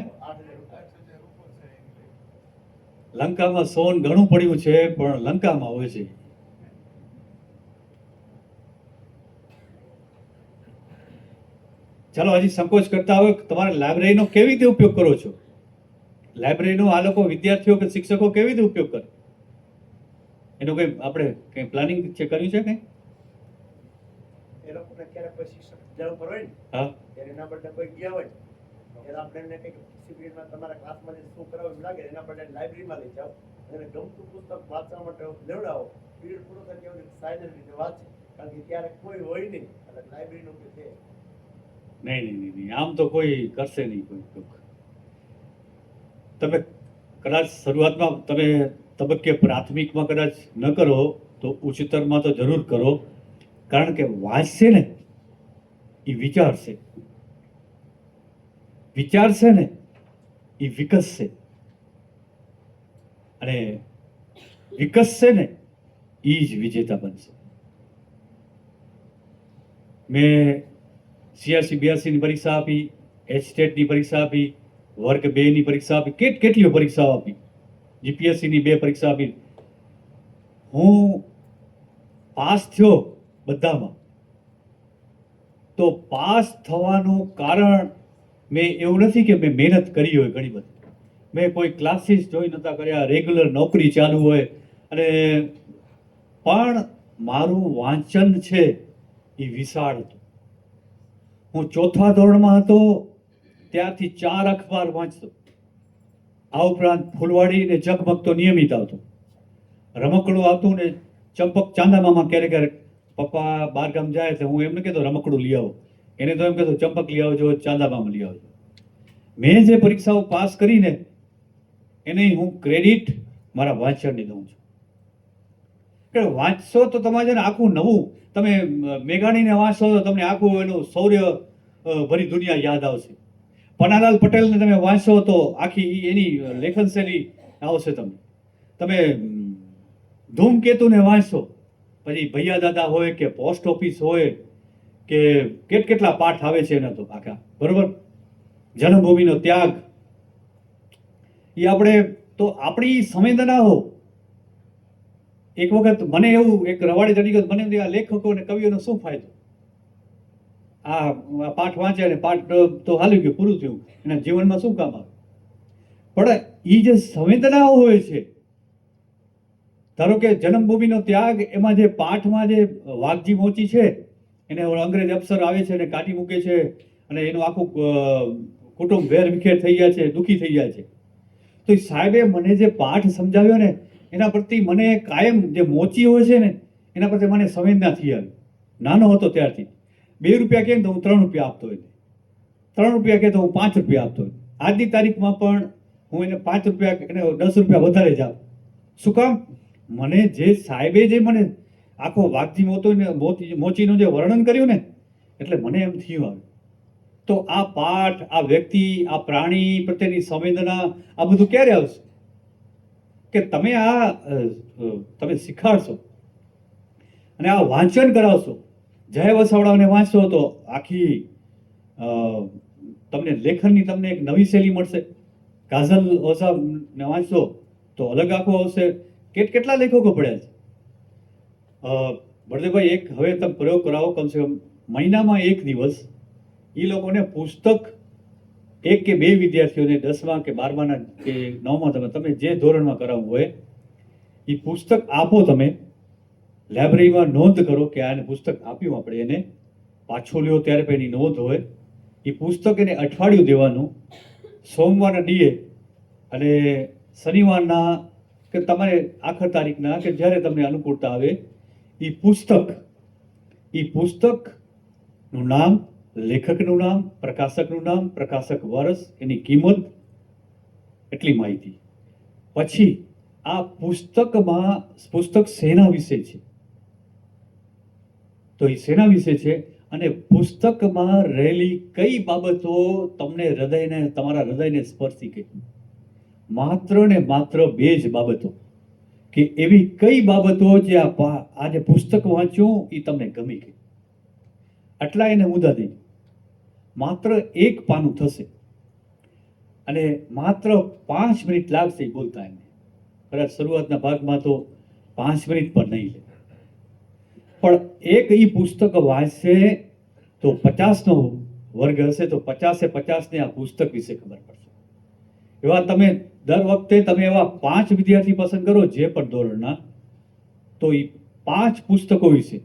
લંકામાં સોન ઘણું પડ્યું છે પણ લંકામાં હોય છે. ચાલો હજી સંકોચ કરતા હોય, તમારે લાઇબ્રેરીનો કેવી રીતે ઉપયોગ કરો છો? લાઇબ્રેરીનો આ લોકો વિદ્યાર્થીઓ કે શિક્ષકો કેવી રીતે ઉપયોગ કરે એનો કંઈ આપણે કંઈ પ્લાનિંગ છે, કર્યું છે કંઈ? એ લોકોને ક્યારેક કોઈ શિક્ષક જરૂર પર હોય ને, હા, ત્યારે એના બદલે કોઈ ગયા હોય ત્યારે આપણે એમને કંઈક ડિસિપ્લિનમાં તમારા ક્લાસમાં જે શું કરાવવું એમ લાગે એના બદલે લાઇબ્રેરીમાં લઈ જાઓ અને ગમતું પુસ્તક વાંચવા માટે લેવડાવો. પીરિયડ પૂરો થાય ત્યાં સાયલેન્ટ રીતે વાંચે, કારણ કે ત્યારે કોઈ હોય નહીં એટલે લાઇબ્રેરીનું કે છે નહીં, આમ તો કોઈ કરશે નહીં. કોઈ તમે કદાચ શરૂઆતમાં તમે તબક્કે પ્રાથમિકમાં કદાચ ન કરો તો ઉચ્ચતરમાં તો જરૂર કરો, કારણ કે વાંચશે ને એ વિચારશે ને એ વિકસશે, અને વિકસશે ને એ જ વિજેતા બનશે. મેં CRC-82 ની પરીક્ષા આપી, HTET ની પરીક્ષા આપી, વર્ગ 2 ની પરીક્ષા આપી, કેટલીઓ પરીક્ષાઓ આપી, GPSC ની 2 પરીક્ષા આપી. હું પાસ થયો બધામાં, તો પાસ થવાનું કારણ મેં એવું નથી કે મેં મહેનત કરી હોય ઘણી બધી, મેં કોઈ ક્લાસીસ જોઈ નહોતા કર્યા, રેગ્યુલર નોકરી ચાલુ હોય, અને પણ મારું વાંચન છે એ વિશાળ હતું. હું ચોથા ધોરણમાં હતો ત્યારથી 4 અખબાર વાંચતો. આ ઉપરાંત ફૂલવાડી ને ઝગમગ તો નિયમિત આવતો. રમકડું આવતું ને ચંપક ચાંદામામાં ક્યારેક ક્યારેક પપ્પા બહાર ગામ જાય તો હું એમને કહેતો રમકડું લઈ આવો, એને તો એમ કહેતો ચંપક લઈ આવજો, ચાંદામામાં લઈ આવજો. મેં જે પરીક્ષાઓ પાસ કરીને એને હું ક્રેડિટ મારા વાંચનને દઉં છું. કે વાંચશો તો તમારે છે ને આખું નવું, તમે મેઘાણીને વાંચશો તો તમને આખું એનું શૌર્ય ભરી દુનિયા યાદ આવશે. પન્નાલાલ પટેલને તમે વાંચશો તો આખી એની લેખન શૈલી આવશે તમને. તમે ધૂમકેતુને વાંચશો, પછી ભૈયા દાદા હોય કે પોસ્ટ ઓફિસ હોય કે કેટલા પાઠ આવે છે એના તો આખા, બરોબર. જન્મભૂમિનો ત્યાગ, એ આપણે તો આપણી સંવેદનાઓ. એક વખત મને એવું એક રવાડે ચડી ગયું, મને એમ થયું, આ લેખકો અને કવિઓનો શું ફાયદો, આ પાઠ વાંચે અને પાઠ તો હાલી ગયું, પૂરું થયું, એના જીવનમાં શું કામ આવે. પણ એ જે સંવેદનાઓ હોય છે, ધારો કે જન્મભૂમિનો ત્યાગ, એમાં જે પાઠમાં જે વાઘજી મોચી છે એને અંગ્રેજ અફસર આવે છે અને કાઢી મૂકે છે, અને એનું આખું કુટુંબ વેર વિખેર થઈ જાય છે, દુઃખી થઈ જાય છે. તો એ સાહેબે મને જે પાઠ સમજાવ્યો ને એના પ્રત્યે મને કાયમ જે મોચી હોય છે ને એના પ્રત્યે મને સંવેદના થઈ આવી. નાનો હતો ત્યારથી 2 રૂપિયા કહે તો હું 3 રૂપિયા આપતો હોય, 3 રૂપિયા કહે તો હું 5 રૂપિયા આપતો હોય. આજની તારીખમાં પણ હું એને 5 રૂપિયા, એને 10 રૂપિયા વધારે જ આપું. શું કામ? મને જે સાહેબે જે મને આખો વાઘજી મોચીનું જે વર્ણન કર્યું ને, એટલે મને એમ થયું આવે તો આ પાઠ, આ વ્યક્તિ, આ પ્રાણી પ્રત્યેની સંવેદના, આ બધું ક્યારે આવશે કે તમે તમે શીખાડશો અને આ વાંચન કરાવશો. જય વસાવડાને વાંચશો તો આખી તમને લેખનની તમને એક નવી શૈલી મળશે. કાજલ ઓઝાને વાંચશો તો અલગ આખો આવશે. કેટલા લેખકો પડ્યા છે. બળદેવભાઈ, એક હવે તમે પ્રયોગ કરાવો, કમસે કમ મહિનામાં 1 દિવસ એ લોકોને પુસ્તક, 1 કે 2 વિદ્યાર્થીઓને 10મા કે 12માના કે 9મા, તમે જે ધોરણમાં કરાવવું હોય એ પુસ્તક આપો. તમે લાઇબ્રેરીમાં નોંધ કરો કે આને પુસ્તક આપ્યું, આપણે એને પાછું લ્યો ત્યારે પણ એની નોંધ હોય. એ પુસ્તક એને અઠવાડિયું દેવાનું, સોમવારના ડીએ અને શનિવારના કે તમારે આખર તારીખના કે જ્યારે તમને અનુકૂળતા આવે એ પુસ્તકનું નામ, લેખકનું નામ, પ્રકાશકનું નામ, પ્રકાશક વર્ષ, એની કિંમત, એટલી માહિતી. પછી આ પુસ્તક શેના વિશે છે તો એ શેના વિશે છે, અને પુસ્તકમાં રહેલી કઈ બાબતો તમને તમારા હૃદયને સ્પર્શી ગઈ. માત્ર ને માત્ર 2 જ બાબતો, કે એવી કઈ બાબતો જે આજે પુસ્તક વાંચ્યું એ તમને ગમી ગઈ. આટલા એને મુદ્દા દઈ. માત્ર 1 પાનું થશે અને માત્ર 5 મિનિટ લાગશે બોલતા. એને કદાચ શરૂઆતના ભાગમાં તો 5 મિનિટ પણ નહીં લે, પણ એક ઈ પુસ્તક વાંચશે તો 50નો વર્ગ હશે તો 50-50ને આ પુસ્તક વિશે ખબર પડશે. એવા તમે દર વખતે તમે એવા 5 વિદ્યાર્થી પસંદ કરો જે પણ ધોરણના, તો એ 5 પુસ્તકો વિશે.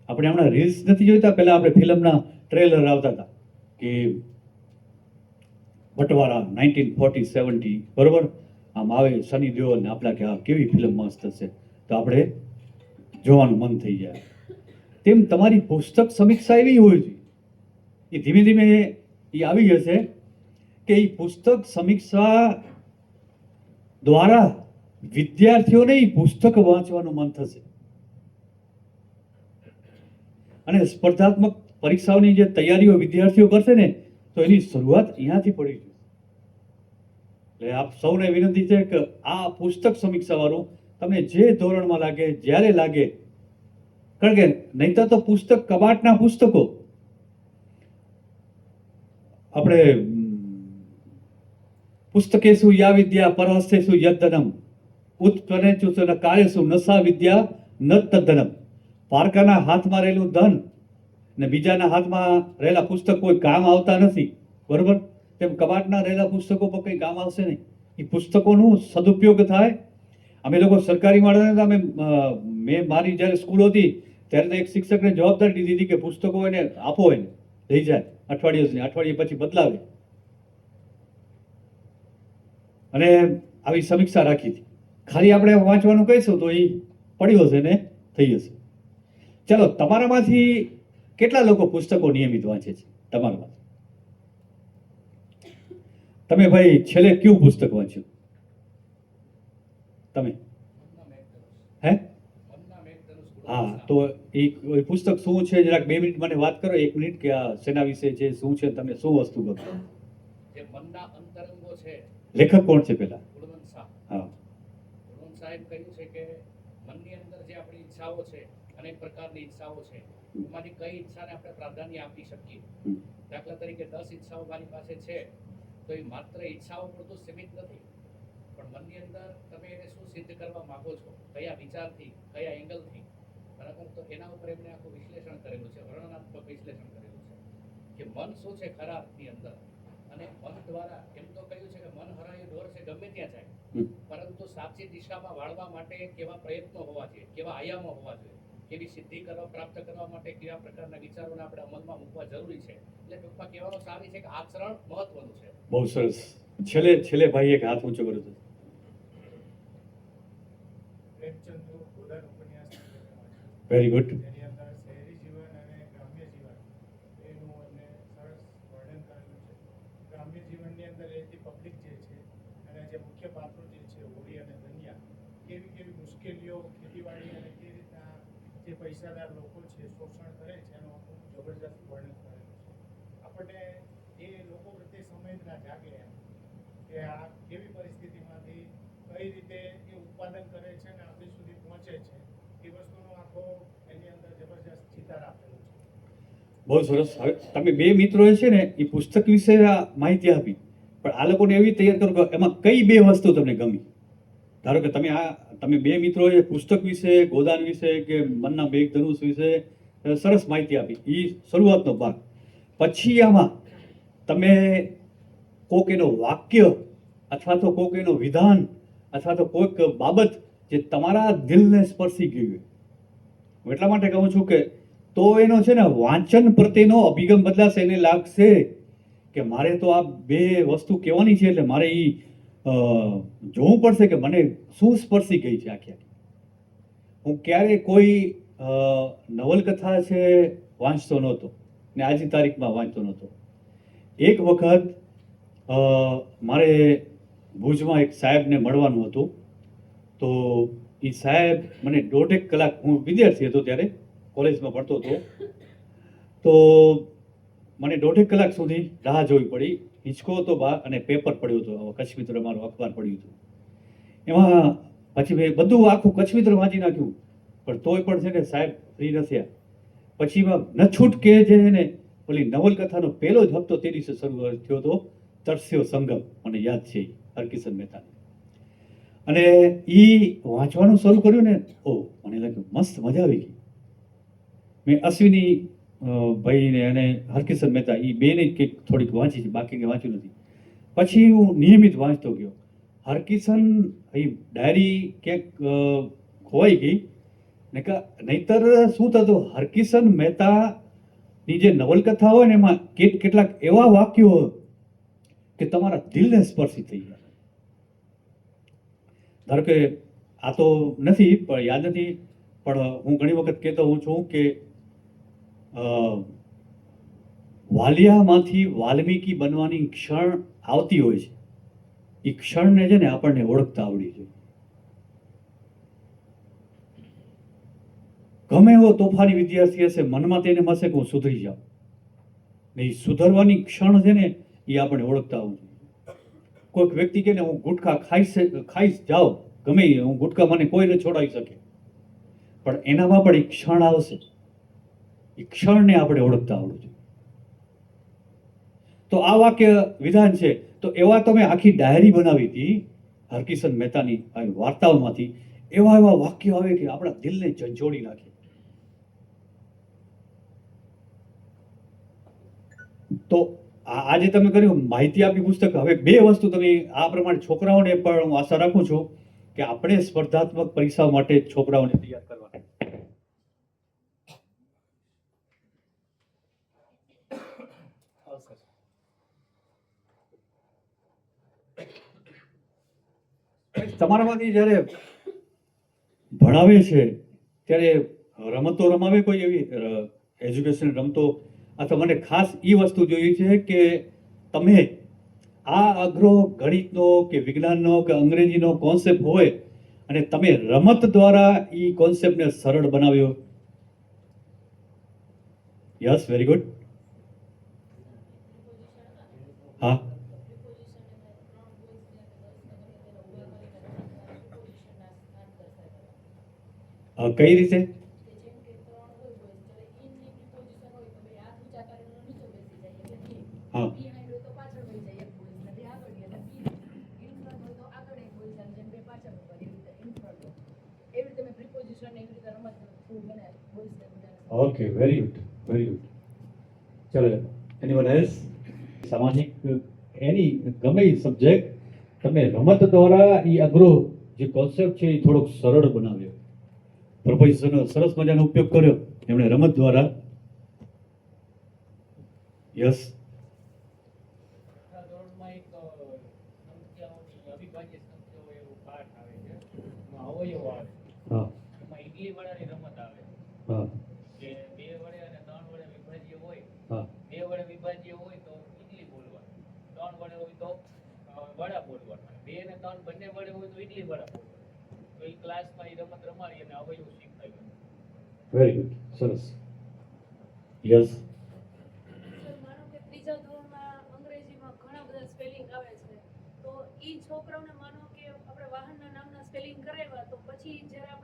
આપણે હમણાં રીલ્સ નથી જોઈતા, પહેલા આપણે ફિલ્મના ટ્રેલર આવતા હતા કે બટવારા 1940-70, બરોબર, આમ આવે સની દેઓલ ને આપણા કે આ કેવી ફિલ્મ મસ્ત હશે તો આપણે જોવાનું મન થઈ જાય. તેમ તમારી પુસ્તક સમીક્ષા એવી હોય છે, એ ધીમે ધીમે એ આવી જશે કે એ પુસ્તક સમીક્ષા દ્વારા વિદ્યાર્થીઓને એ પુસ્તક વાંચવાનું મન થશે. અને સ્પર્ધાત્મક પરીક્ષાઓની જે તૈયારીઓ વિદ્યાર્થીઓ કરશે ને તો એની શરૂઆત અહીંયાથી પડી છે. એટલે આપ સૌને વિનંતી છે કે આ પુસ્તક સમીક્ષા વાળું તમને જે ધોરણમાં લાગે, જ્યારે લાગે, કારણ કે નહીંતર તો પુસ્તક, કબાટના પુસ્તકો આપણે પુસ્તકેષુ યા વિદ્યા પરહસ્તેષુ યદ્ધનમ ઉત્પ્રનેચુ કાર્યસુ નસા વિદ્યા ન તદ્ધનમ. પારકાના હાથમાં રહેલું ધન ને બીજાના હાથમાં રહેલા પુસ્તક કોઈ કામ આવતા નથી, બરોબર? તેમ કબાટના રહેલા પુસ્તકો પર કંઈ કામ આવશે નહીં. એ પુસ્તકોનું સદુપયોગ થાય. અમે લોકો સરકારી માળા હતા, મેં મારી જ્યારે સ્કૂલ હતી ત્યારે તો એક શિક્ષકને જવાબદારી દીધી હતી કે પુસ્તકો એને આપો, એને લઈ જાય અઠવાડિયે પછી બદલાવે, અને આવી સમીક્ષા રાખી હતી. ખાલી આપણે વાંચવાનું કહીશું તો એ પડ્યો હશે ને થઈ જશે. ચાલો, તમારામાંથી કેટલા લોકો પુસ્તકો નિયમિત વાંચે છે? તમારામાંથી તમે ભાઈ છેલ્લે કયું પુસ્તક વાંચ્યું? તમે હે? હા, તો એ પુસ્તક શું છે જરાક 2 મિનિટ મને વાત કરો, 1 મિનિટ, કે આ શેના વિશે છે, શું છે, તમને શું વસ્તુ ગમે? જે મનના અંતરંગો છે. લેખક કોણ છે પેલા? ગુણવંત શાહ. હા, ગુણવંત સાહેબ કહ્યું છે કે મનની અંદર જે આપણી ઈચ્છાઓ છે, અનેક પ્રકારની ઈચ્છાઓ છે, એમાંથી કઈ ઈચ્છાને આપણે પ્રાધાન્ય આપી શકીએ. દાખલા તરીકે 10 ઈચ્છાઓ મારી પાસે છે, તો એ માત્ર ઈચ્છાઓ પૂરતું સીમિત નથી, પણ મનની અંદર તમે એને શું સિદ્ધ કરવા માંગો છો, કયા વિચારથી, કયા એંગલથી, બરાબર? તો એના ઉપર એમણે આખું વિશ્લેષણ કરેલું છે, વર્ણનાત્મક વિશ્લેષણ કરેલું છે કે મન શું છે ખરા અર્થની અંદર. અને મન દ્વારા એમ તો કહ્યું છે કે મન હરાયું ઢોર છે ગમે ત્યાં જાય, પરંતુ સાચી દિશામાં વાળવા માટે કેવા પ્રયત્નો હોવા જોઈએ, કેવા આયામો હોવા જોઈએ, કેવી સિદ્ધિ પ્રાપ્ત કરવા માટે કેવા પ્રકારના વિચારોને આપણે અમલમાં મૂકવા જરૂરી છે. એટલે ટૂંકમાં કહેવાનો સારી છે કે આચરણ મહત્વનું છે. બહુ સરસ. છેલ્લે ભાઈ એક હાથ ઊંચો કર્યો હતો. પ્રેમચંદનું ગોદાન ઉપન્યાસ વેરી ગુડ. એની અંદર શહેરી જીવન અને ગ્રામ્ય જીવન એનું એમને સરસ વર્ણન કરેલું છે. ગ્રામ્ય જીવનની અંદર રહેતી પબ્લિક જે છે અને જે મુખ્ય પાત્રો જે છે હોરી અને ધનિયા, કેવી કેવી મુશ્કેલીઓ ખેતીવાડી અને કેવી રીતના જે પૈસાદાર લોકો છે શોષણ કરે છે એનું આખું જબરજસ્ત વર્ણન કરેલું છે. આપણને એ લોકો પ્રત્યે સંવેદના જાગે એમ કે આ કેવી પરિસ્થિતિમાંથી કઈ રીતે એ ઉત્પાદન કરે છે અને આપણી સુધી પહોંચે છે, એ વસ્તુનો આખો એની અંદર જબરજસ્ત ચિતાર આપેલો છે. બહુ સરસ. હવે તમે 2 મિત્રોએ છે ને એ પુસ્તક વિશે આ માહિતી આપી, પણ આ લોકોને એવી તૈયાર કરો કે એમાં કઈ 2 વસ્તુ તમને ગમી? ધારો કે તમે 2 મિત્રોએ પુસ્તક વિશે, ગોદાન વિશે કે મનના મેઘ ધનુષ વિશે સરસ માહિતી આપી, એ શરૂઆતનો ભાગ. પછી આમાં તમે કોક એનો વાક્ય અથવા તો કોક એનો વિધાન અથવા તો કોઈક બાબત જે તમારા દિલને સ્પર્શી ગઈ હોય, હું એટલા માટે કહું છું કે તો એનો છે ને વાંચન પ્રત્યેનો અભિગમ બદલાશે. એને લાગશે કે મારે તો આ 2 વસ્તુ કહેવાની છે, એટલે મારે એ જોવું પડશે કે મને શું સ્પર્શી ગઈ છે આખી. હું ક્યારે કોઈ નવલકથા છે વાંચતો નહોતો ને આજની તારીખમાં વાંચતો નહોતો. એક વખત મારે ભુજમાં એક સાહેબને મળવાનું હતું, તો એ સાહેબ મને 1.5 કલાક, હું વિદ્યાર્થી હતો ત્યારે, કોલેજમાં ભણતો હતો, તો મને 1.5 કલાક સુધી રાહ જોવી પડી. હિંચકો હતો બહાર અને પેપર પડ્યું હતું, કચ્છ મિત્ર મારું અખબાર પડ્યું હતું. એમાં પછી મેં બધું આખું કચ્છ મિત્ર વાંચી નાખ્યું, પણ તોય પણ છે ને સાહેબ ફ્રી ન થયા. પછી ન છૂટકે જે છે ને ઓલી નવલકથાનો પહેલો જ હપ્તો તે દિવસે શરૂ થયો હતો, તરસ્યો સંગમ, મને યાદ છે, હરકિશન મહેતાની. અને એ વાંચવાનું શરૂ કર્યું ને, મને લાગ્યું મસ્ત, મજા આવી ગઈ. મેં અશ્વિની ભાઈને અને હરકિશન મહેતા એ બેને કંઈક થોડીક વાંચી છે, બાકી કંઈ વાંચ્યું નથી. પછી હું નિયમિત વાંચતો ગયો. હરકિશન એ ડાયરી ક્યાંક ખોવાઈ ગઈ ને, નહીતર શું થતું, હરકિશન મહેતાની જે નવલકથા હોય ને એમાં કેટલાક એવા વાક્યો હોય કે તમારા દિલને સ્પર્શી થઈ ગયા. ધારો કે આ તો નથી, પણ યાદ નથી, પણ હું ઘણી વખત કહેતો હું છું કે વાલિયામાંથી વાલ્મીકી બનવાની ક્ષણ આવતી હોય છે, એ ક્ષણને છે ને આપણને ઓળખતા આવડી જોઈએ. ગમે એવો તોફાની વિદ્યાર્થી હશે, મનમાં તેને મળશે કે હું સુધરી જાઉં, ને એ સુધરવાની ક્ષણ છે ને એ આપણે ઓળખતા આવવું જોઈએ. કોઈક વ્યક્તિ કે ને હું ગુટખા ખાઈશ જાઉં, ગમે હું ગુટખા મને કોઈ ન છોડાવી શકે, પણ એનામાં પણ એક ક્ષણ આવશે, એ ક્ષણને આપણે ઓળખતા આવડવું જોઈએ. તો આ વાક્ય વિધાન છે. તો એવા તમે આખી ડાયરી બનાવી હતી હરકિશન મહેતાની વાર્તાઓમાંથી, એવા એવા વાક્યો આવે કે આપણા દિલને ઝંઝોડી નાખે. તો આજે તમે કર્યું માહિતી આપી પુસ્તક. હવે બે વસ્તુ તમે આ પ્રમાણે છોકરાઓને પણ હું આશા રાખું છું કે આપણે સ્પર્ધાત્મક પરીક્ષાઓ માટે છોકરાઓને તૈયાર કરવાના. તમારામાંથી જ્યારે ભણાવે છે ત્યારે રમતો રમાવે કોઈ એવી એજ્યુકેશન રમતો, અથવા મને ખાસ એ વસ્તુ જોઈએ છે કે તમે આ અઘરો ગણિતનો કે વિજ્ઞાનનો કે અંગ્રેજીનો કોન્સેપ્ટ હોય અને તમે રમત દ્વારા એ કોન્સેપ્ટને સરળ બનાવ્યો. Yes, very good. હા, કઈ રીતે? હા, okay, very good, very good. ચલો, એનીવન એલ્સ? સામાજિક એની ગમે એ સબ્જેક્ટ તમે રમત દ્વારા એ અઘરો જે કોન્સેપ્ટ છે એ થોડોક સરળ બનાવ્યો. પ્રપોઝિશનનો સરસ મજાનો ઉપયોગ કર્યો એમણે રમત દ્વારા. યસ. છઠ્ઠા ધોરણમાં એક સંખ્યાઓની અવિભાજ્ય સંખ્યાઓ એવો પાઠ આવે છે, એમાં અવયવો આવે, હા, એમાં ઈડલી વડાની રમત આવે હા, કે 2 વડે અને 3 વડે વિભાજ્ય હોય. હા, 2 વડે વિભાજ્ય હોય તો ઈડલી બોલવાનું, 3 વડે હોય તો વડા બોલવાનું, 2 અને 3 બંને વડે હોય તો ઈડલી વડા બોલવાનું. તો એ ક્લાસમાં એ રમત રમાડી અને અવયવ શીખવાયું. વેરી ગુડ, સરસ. યસ. સર, માનો કે ત્રીજા ધોરણમાં અંગ્રેજીમાં ઘણા બધા સ્પેલિંગ આવે છે, તો ઈ છોકરાઓને માનો કે આપણે વાહનના નામના સ્પેલિંગ કરાવ્યા, તો પછી જ્યારે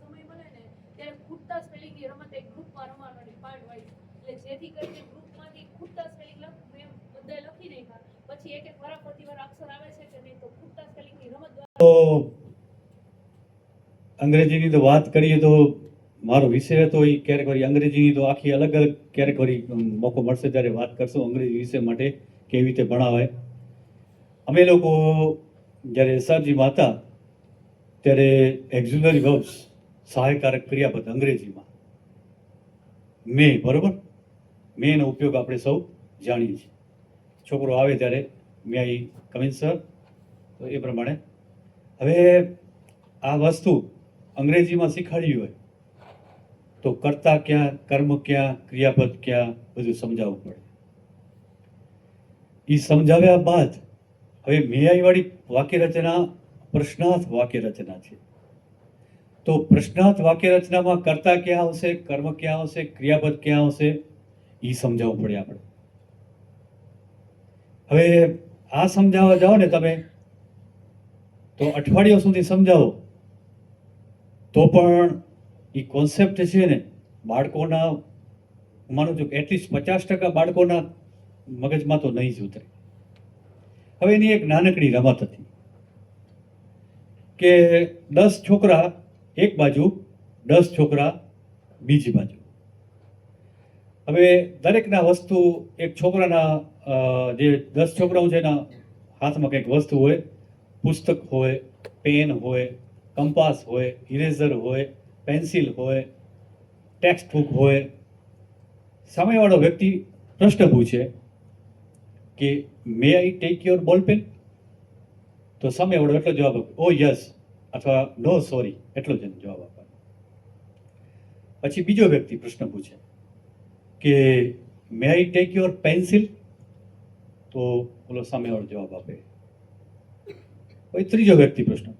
સમય મળે ને ત્યારે ખૂટતા સ્પેલિંગની રમત એક ગ્રુપમાં રમવાની પાર્ટ વાઇઝ, એટલે જેથી કરીને ગ્રુપમાંથી ખૂટતા સ્પેલિંગ મેં બધાએ લખી નાખ્યા, પછી એક એક વારાફરતી વાર અક્ષર આવે છે કે નહીં, તો ખૂટતા સ્પેલિંગની રમત દ્વારા તો અંગ્રેજીની તો વાત કરીએ તો મારો વિષય હતો એ ક્યારેક વળી અંગ્રેજીની તો આખી અલગ અલગ ક્યારેક વળી મોકો મળશે ત્યારે વાત કરશું અંગ્રેજી વિષય માટે કેવી રીતે ભણાવાય. અમે લોકો જ્યારે એસઆરજીમાં હતા ત્યારે એક્ઝિલરી વર્બ્સ સહાયકારક ક્રિયાપદ અંગ્રેજીમાં બરોબર મેનો ઉપયોગ આપણે સૌ જાણીએ છીએ. છોકરો આવે ત્યારે મે આઈ કમિન સર, તો એ પ્રમાણે હવે આ વસ્તુ અંગ્રેજીમાં શીખવાડ્યું હોય તો કર્તા ક્યાં, કર્મ ક્યાં, ક્રિયાપદ ક્યાં, બધું સમજાવવું પડે. એ સમજાવ્યા બાદ હવે મેઆઈ વાળી વાક્ય રચના પ્રશ્નાર્થ વાક્ય રચના છે. તો પ્રશ્નાર્થ વાક્ય રચનામાં કર્તા ક્યાં આવશે, કર્મ ક્યાં આવશે, ક્રિયાપદ ક્યાં આવશે, એ સમજાવવું પડે આપણે. હવે આ સમજાવવા જાઓ ને તમે તો અઠવાડિયા સુધી સમજાવો તો પણ એ કોન્સેપ્ટ છે ને બાળકોના, હું માનું છું કે એટલીસ્ટ 50% બાળકોના મગજમાં તો નહીં જ ઉતરે. હવે એની એક નાનકડી રમત હતી કે 10 છોકરા એક બાજુ, 10 છોકરા બીજી બાજુ. હવે દરેકના વસ્તુ એક છોકરાના જે 10 છોકરાઓ છે એના હાથમાં કંઈક વસ્તુ હોય, પુસ્તક હોય, પેન હોય, કંપાસ હોય, ઇરેઝર હોય, પેન્સિલ હોય, ટેક્સ્ટ બુક હોય. સામેવાળો વ્યક્તિ પ્રશ્ન પૂછે કે મે આઈ ટેક યોર બોલ પેન? તો સામેવાળો એટલો જવાબ આપે ઓ યસ અથવા નો સોરી, એટલો જ જવાબ આપવાનો. પછી બીજો વ્યક્તિ પ્રશ્ન પૂછે કે મે આઈ ટેક યોર પેન્સિલ? તો ઓલો સામેવાળો જવાબ આપે. પછી ત્રીજો વ્યક્તિ પ્રશ્ન,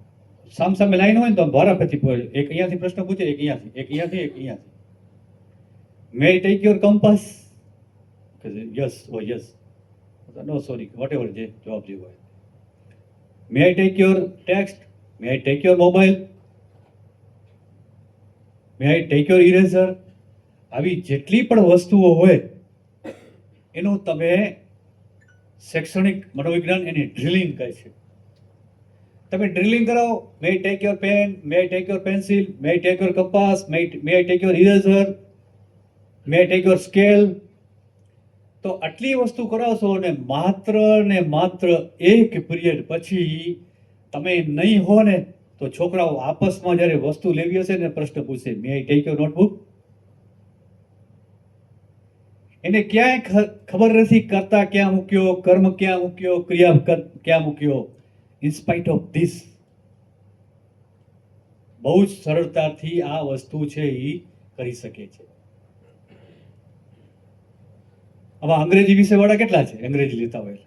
સામે લાઈન હોય ને તો વારાફરતી એક અહીંયાથી પ્રશ્ન પૂછે, એક અહીંયાથી, એક અહીંયાથી, એક અહીંયાથી. May I take your compass? Yes oh yes, no sorry, whatever જે જવાબ જેવો હોય. May I take your text? May I take your mobile? May I take your eraser? આવી જેટલી પણ વસ્તુઓ હોય એનું તમે શૈક્ષણિક મનોવિજ્ઞાન એની ડ્રિલિંગ કહે છે. તમે ડ્રિલિંગ કરાવો, may take your pen, may take your pencil, may take your compass, may take your eraser, may take your scale. તો આટલી વસ્તુ કરાવશો અને માત્ર એક પીરિયડ પછી તમે નહીં હો ને તો છોકરાઓ આપસમાં જ્યારે વસ્તુ લેવી હશે ને પ્રશ્ન પૂછશે, મે આઈ ટેક યોર નોટબુક? એને ક્યાંય ખબર નથી કરતા ક્યાં મૂક્યો, કર્મ ક્યાં મૂક્યો, ક્રિયા ક્યાં મૂક્યો. ઇન સ્પાઇટ ઓફ ધીસ બહુ જ સરળતાથી આ વસ્તુ છે એ કરી શકે છે. હવે અંગ્રેજી વિશે વાળા કેટલા છે અંગ્રેજી લેતા હોય?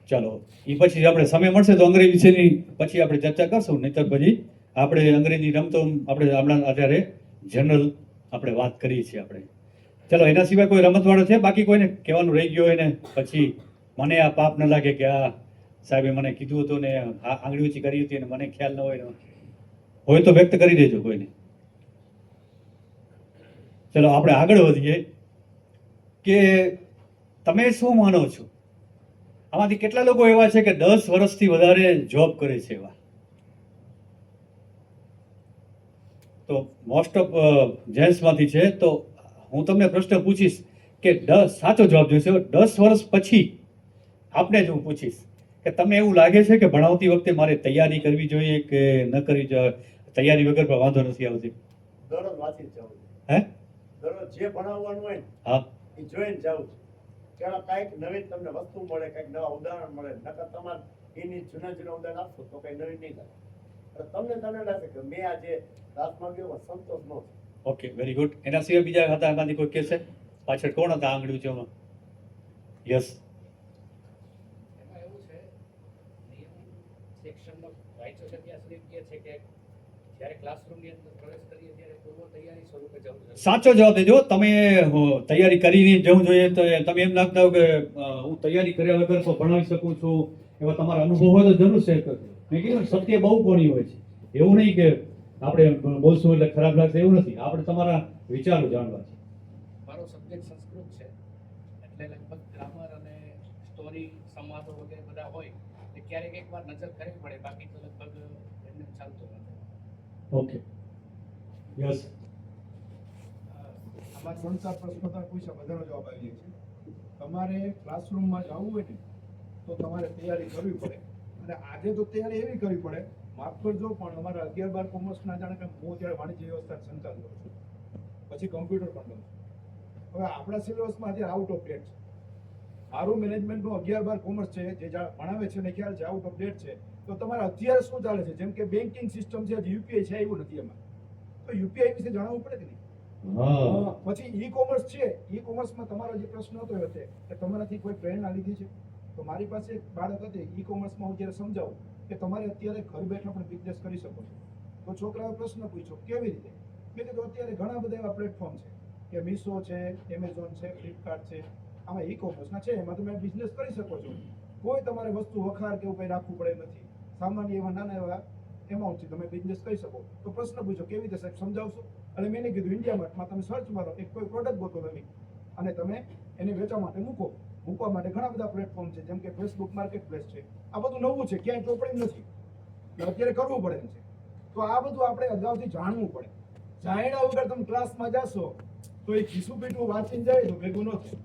ચાલો એ પછી આપણે સમય મળશે તો અંગ્રેજી વિશેની પછી આપણે ચર્ચા કરશું, નહીંતર પછી આપણે અંગ્રેજી રમતો આપણે હમણાં અત્યારે જનરલ આપણે વાત કરીએ છીએ આપણે. ચલો એના સિવાય કોઈ રમતવાળો છે બાકી કોઈને કહેવાનું રહી ગયો હોય ને પછી મને આ પાપ ન લાગે કે આ સાહેબે મને કીધું હતું ને આ આંગળી ઊંચી કરી હતી અને મને ખ્યાલ ન હોય તો વ્યક્ત કરી દેજો કોઈને. ચલો આપણે આગળ વધીએ કે તમે શું માનો છો? આમાંથી કેટલા લોકો એવા છે કે 10 વર્ષથી વધારે જોબ કરે છે એવા? તો મોસ્ટ ઓફ જેન્ટ્સમાંથી છે. તો હું તમને પ્રશ્ન પૂછીશ કે સાચો જવાબ જોઈશે. 10 વર્ષ પછી આપને જ હું પૂછીશ કે તમને એવું લાગે છે કે ભણાવતી વખતે મારે તૈયારી કરવી જોઈએ કે ન કરવી જોઈએ? તૈયારી વગર પણ વાંધો નથી આવતી. દરરોજ વાંચી જ જવું છે. હે? દરરોજ જે ભણાવવાનું હોય ને હા, એ જોઈને જવું છે. ત્યારે કાંઈક નવી તમને વસ્તુ મળે, કાંઈક નવા ઉદાહરણ મળે. નકર તમારે એની જૂના ઉદાહરણ આપશો તો કંઈ નવી નહીં લાગે. એટલે તમને લાગે કે મેં આજે ક્લાસમાં ગયો સંતોષ ન થયો. Okay, very good. એના સિવાય બીજા હતા એમાંથી કોઈ કહેશે? પાછળ કોણ હતા આંગળી ઊંચોમાં? યસ. એમાં એવું છે નિયમ સેક્શનનો વાંચ્યો છે ત્યાં સુધી કહે છે કે જ્યારે ક્લાસરૂમની અંદર પ્રવેશ કરીએ ત્યારે પૂર્વ તૈયારી સ્વરૂપે જવું જોઈએ. સાચો જવાબ દેજો. તમે તૈયારી કરીને જવું જોઈએ તો તમે એમ લાગતા હો કે હું તૈયારી કર્યા વગર તો ભણાવી શકું છું, એવા તમારા અનુભવ હોય તો જરૂર શેર કરજો. મેં કીધું સત્ય બહુ કોણી હોય છે. એવું નહીં કે આપણે બોલશું એટલે ખરાબ લાગશે, એવું નથી. આપણે તમારા વિચારો જાણવા છે. મારો સબ્જેક્ટ સંસ્કૃત છે એટલે લગભગ ગ્રામર અને સ્ટોરી સંવાદો વગેરે બધા હોય એટલે ક્યારેક એકવાર નજર કરવી પડે, બાકી તો લગભગ એમને ચાલતું નથી. Okay, yes. આમાં 3-4 પ્રશ્નો તમે પૂછ્યા, બધાનો જવાબ આવી જાય છે. તમારે ક્લાસરૂમમાં જવું હોય ને તો તમારે તૈયારી કરવી પડે. અને આજે તો તૈયારી એવી કરવી પડે, માફ કરજો પણ અમારા 11-12 કોમર્સના જાણે કે હું ત્યારે વાણિજ્ય વ્યવસ્થા સંચાલક કરું છું, પછી કોમ્પ્યુટર પણ લઉં છું. હવે આપણા સિલેબસમાં અત્યારે આઉટ ઓફ ડેટ છે. મારું મેનેજમેન્ટનું 11-12 કોમર્સ છે, જે ભણાવે છે ને ખ્યાલ છે આઉટ ઓફ ડેટ છે. તો તમારે અત્યારે શું ચાલે છે? જેમ કે બેન્કિંગ સિસ્ટમ છે, યુપીઆઈ છે, એવું નથી એમાં. તો યુપીઆઈ વિશે જણાવવું પડે કે નહીં? પછી ઈ કોમર્સ છે, ઈ કોમર્સમાં તમારો જે પ્રશ્ન હતો એ હતો કે તમારાથી કોઈ પ્રેરણા લીધી છે? તો મારી પાસે એક બાળક હતી, ઈ કોમર્સમાં હું જ્યારે સમજાવું કે તમારે અત્યારે ઘર બેઠા પણ બિઝનેસ કરી શકો છો. તો છોકરાએ પ્રશ્ન પૂછ્યો કેવી રીતે? મેં કીધું અત્યારે ઘણા બધા એવા પ્લેટફોર્મ છે કે મીશો છે, એમેઝોન છે, ફ્લિપકાર્ટ છે, આમાં ઈ કોમર્સના છે, એમાં તમે બિઝનેસ કરી શકો છો. કોઈ તમારે વસ્તુ વખાર કે એવું કંઈ રાખવું પડે નથી. સામાન્ય એવા નાના એવા એમાઉન્ટથી તમે બિઝનેસ કરી શકો. તો પ્રશ્ન પૂછ્યો કેવી રીતે સાહેબ સમજાવશો? એટલે મેં કીધું ઇન્ડિયા માર્ટમાં તમે સર્ચ મારો, એક કોઈ પ્રોડક્ટ ગોતો નવી અને તમે એને વેચવા માટે મૂકવા માટે ઘણા બધા પ્લેટફોર્મ છે, જેમ કે ફેસબુક માર્કેટ પ્લેસ છે. આ બધું નવું છે, ક્યાંય ચોપડી નથી, અત્યારે કરવું પડે એમ છે. તો આ બધું આપણે અગાઉથી જાણવું પડે. જાણ્યા વગર તમે ક્લાસમાં જાશો તો એ ખીસું પીઠું વાંચીને જાય તો ભેગું ન થાય.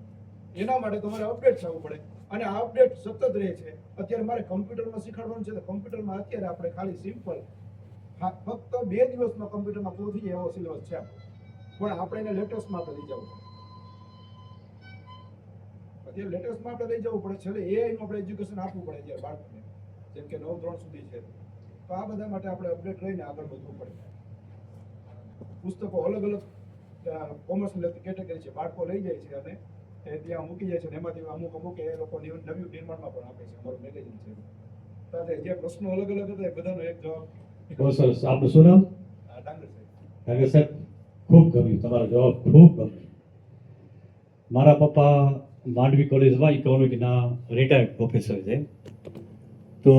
એના માટે તમારે અપડેટ થવું પડે અને આ અપડેટ સતત રહે છે. અત્યારે મારે કમ્પ્યુટરમાં શીખવાડવાનું છે તો કમ્પ્યુટરમાં અત્યારે આપણે ખાલી સિમ્પલ ફક્ત 2 દિવસમાં કમ્પ્યુટરમાં પૂરું થઈ જાય એવો સિલેબસ છે, પણ આપણે એને લેટેસ્ટમાં આપણે લઈ જવું પડે. અત્યારે લેટેસ્ટમાં આપણે લઈ જવું પડે. છેલ્લે એઆઈનું આપણે એજ્યુકેશન આપવું પડે અત્યારે બાળકોને, જેમ કે 9-3 સુધી છે. તો આ બધા માટે આપણે અપડેટ રહીને આગળ વધવું પડે. પુસ્તકો અલગ અલગ કોમર્સની લગતી કેટેગરી છે, બાળકો લઈ જાય છે અને એ ત્યાં મૂકી જાય છે અને એમાંથી અમુક એ લોકો નવી નિર્માણમાં પણ આપે છે. અમારું મેગેઝિન છે. સાથે જે પ્રશ્નો અલગ અલગ હતા એ બધાનો એક જવાબ. બહુ સરસ. આપનું શું નામ? ડાંગર સાહેબ. ડાંગર સાહેબ, ખૂબ ગમ્યું તમારો જવાબ, ખૂબ ગમ્યો. મારા પપ્પા માંડવી કોલેજમાં ઇકોનોમિકના રિટાયર્ડ પ્રોફેસર છે. તો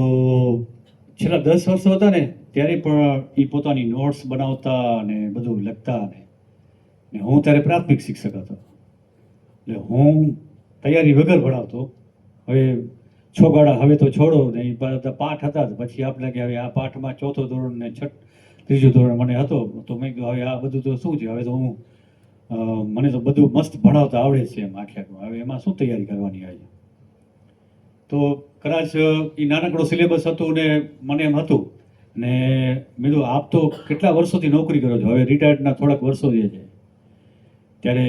છેલ્લા 10 વર્ષો હતા ને ત્યારે પણ એ પોતાની નોટ્સ બનાવતા અને બધું લખતા ને હું ત્યારે પ્રાથમિક શિક્ષક હતો એટલે હું તૈયારી વગર ભણાવતો. હવે છોગાડા હવે તો છોડો ને એ બધા પાઠ હતા જ. પછી આપણે કે હવે આ પાઠમાં ચોથો ધોરણ ને ત્રીજું ધોરણ મને હતો, તો મેં કીધું હવે આ બધું તો શું છે, હવે તો હું મને તો બધું મસ્ત ભણાવતા આવડે છે એમ આખે આખું, હવે એમાં શું તૈયારી કરવાની આવે. તો કદાચ એ નાનકડો સિલેબસ હતું ને મને એમ હતું ને મેં કીધું આપ તો કેટલા વર્ષોથી નોકરી કરો છો, હવે રિટાયર્ડના થોડાક વર્ષો થયા છે. ત્યારે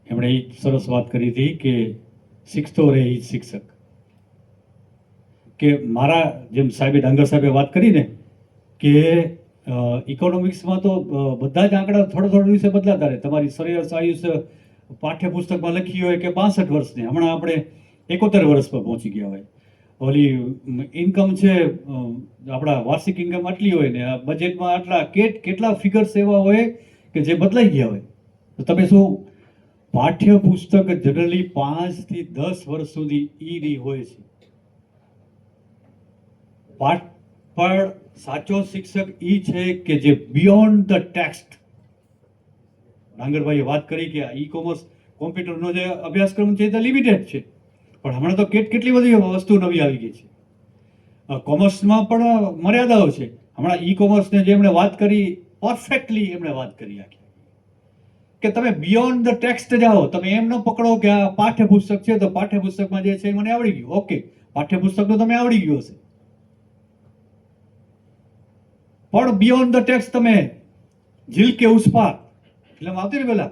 એમણે એ સરસ વાત કરી હતી કે શીખતો રહે એ જ શિક્ષક. કે મારા જેમ સાહેબે ડાંગર સાહેબે વાત કરી ને કે ઇકોનોમિક્સમાં તો બધા જ આંકડા થોડા દિવસે બદલાતા રહે. તમારી સરેરાશ આયુષ્ય પાઠ્યપુસ્તકમાં લખી હોય કે 62 વર્ષની, હમણાં આપણે 71 વર્ષ પર પહોંચી ગયા હોય. ઓલી ઇન્કમ છે આપણા વાર્ષિક ઇન્કમ આટલી હોય ને આ બજેટમાં આટલા કેટલા ફિગર્સ એવા હોય કે જે બદલાઈ ગયા હોય. તો તમે શું પાઠ્યપુસ્તક જનરલી 5 થી 10 વર્ષ સુધી ઈ હોય છે. પાઠ પણ સાચો શિક્ષક ઈ છે કે જે બિયોન્ડ ધ ટેક્સ્ટ. ડાંગરભાઈએ વાત કરી કે ઈ કોમર્સ કોમ્પ્યુટરનો જે અભ્યાસક્રમ છે તે લિમિટેડ છે, પણ હમણાં તો કેટલી બધી વસ્તુ નવી આવી ગઈ છે. કોમર્સમાં પણ મર્યાદાઓ છે. હમણાં ઈ કોમર્સને જે એમણે વાત કરી પરફેક્ટલી એમણે વાત કરી આખી કે તમે બિયોન્ડ ધ ટેક્સ્ટ જાઓ. તમે એમ ન પકડો કે આ પાઠ્યપુસ્તક છે તો પાઠ્યપુસ્તકમાં જે છે એ મને આવડી ગયું. ઓકે, પાઠ્યપુસ્તકનું તમે આવડી ગયું હશે, પણ બિયોન્ડ ધ ટેક્સ્ટ તમે ઝીલ કે ઉસ પાર એટલે આવતી ને પેલા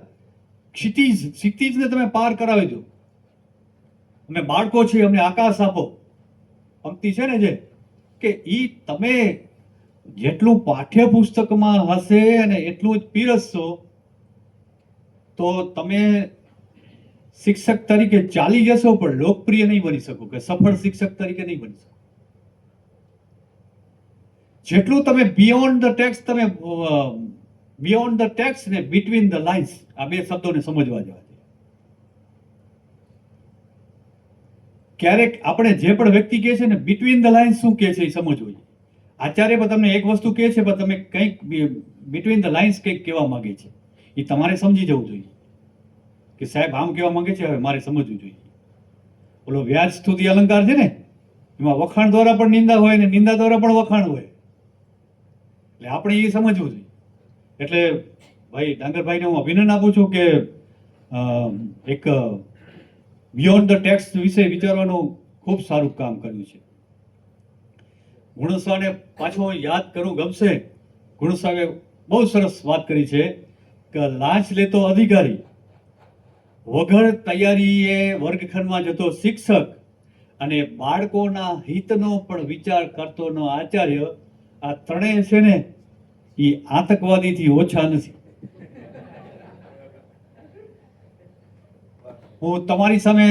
ક્ષિતિજને તમે પાર કરાવી દો. અમે બાળકો છીએ, અમને આકાશ આપો પંક્તિ છે ને જે કે ઈ તમે જેટલું પાઠ્યપુસ્તકમાં હશે અને એટલું જ પીરસશો તો તમે શિક્ષક તરીકે ચાલી જશો, પણ લોકપ્રિય નહીં બની શકો કે સફળ શિક્ષક તરીકે નહીં બની શકો. જેટલું તમે બિયોન્ડ ધ ટેક્સ્ટ, તમે બિયોન્ડ ધ ટેક્સ્ટ ને બિટવીન ધ લાઇન્સ, આ બે શબ્દોને સમજવા જવા છે. ક્યારેક આપણે જે પણ વ્યક્તિ કહે છે ને બિટવીન ધ લાઇન્સ શું કહે છે એ સમજવું જોઈએ. આચાર્ય પણ તમને એક વસ્તુ કહે છે પણ તમે કંઈક બિટવીન ધ લાઇન્સ કંઈક કહેવા માંગે છે, એ તમારે સમજી જવું જોઈએ કે સાહેબ આમ કહેવા માંગે છે, હવે મારે સમજવું જોઈએ. ઓલો વ્યાજ સ્તુતિ અલંકાર છે ને, એમાં વખાણ દ્વારા પણ નિંદા હોય ને નિંદા દ્વારા પણ વખાણ હોય, એટલે આપણે એ સમજવું જોઈએ. એટલે ભાઈ ડાંગરભાઈને હું અભિનંદન આપું છું કે એક બિયોન્ડ ધ ટેક્સ્ટ વિશે વિચારવાનું ખૂબ સારું કામ કર્યું છે. ગુણસાને પાછો યાદ કરું ગમશે. ગુણસાએ બહુ સરસ વાત કરી છે કે લાંચ લેતો અધિકારી, વગર તૈયારીએ વર્ગખંડમાં જતો શિક્ષક અને બાળકોના હિતનો પણ વિચાર કરતો નો આચાર્ય, આ ત્રણેય છે ને એ આતંકવાદીથી ઓછા નથી. હું તમારી સામે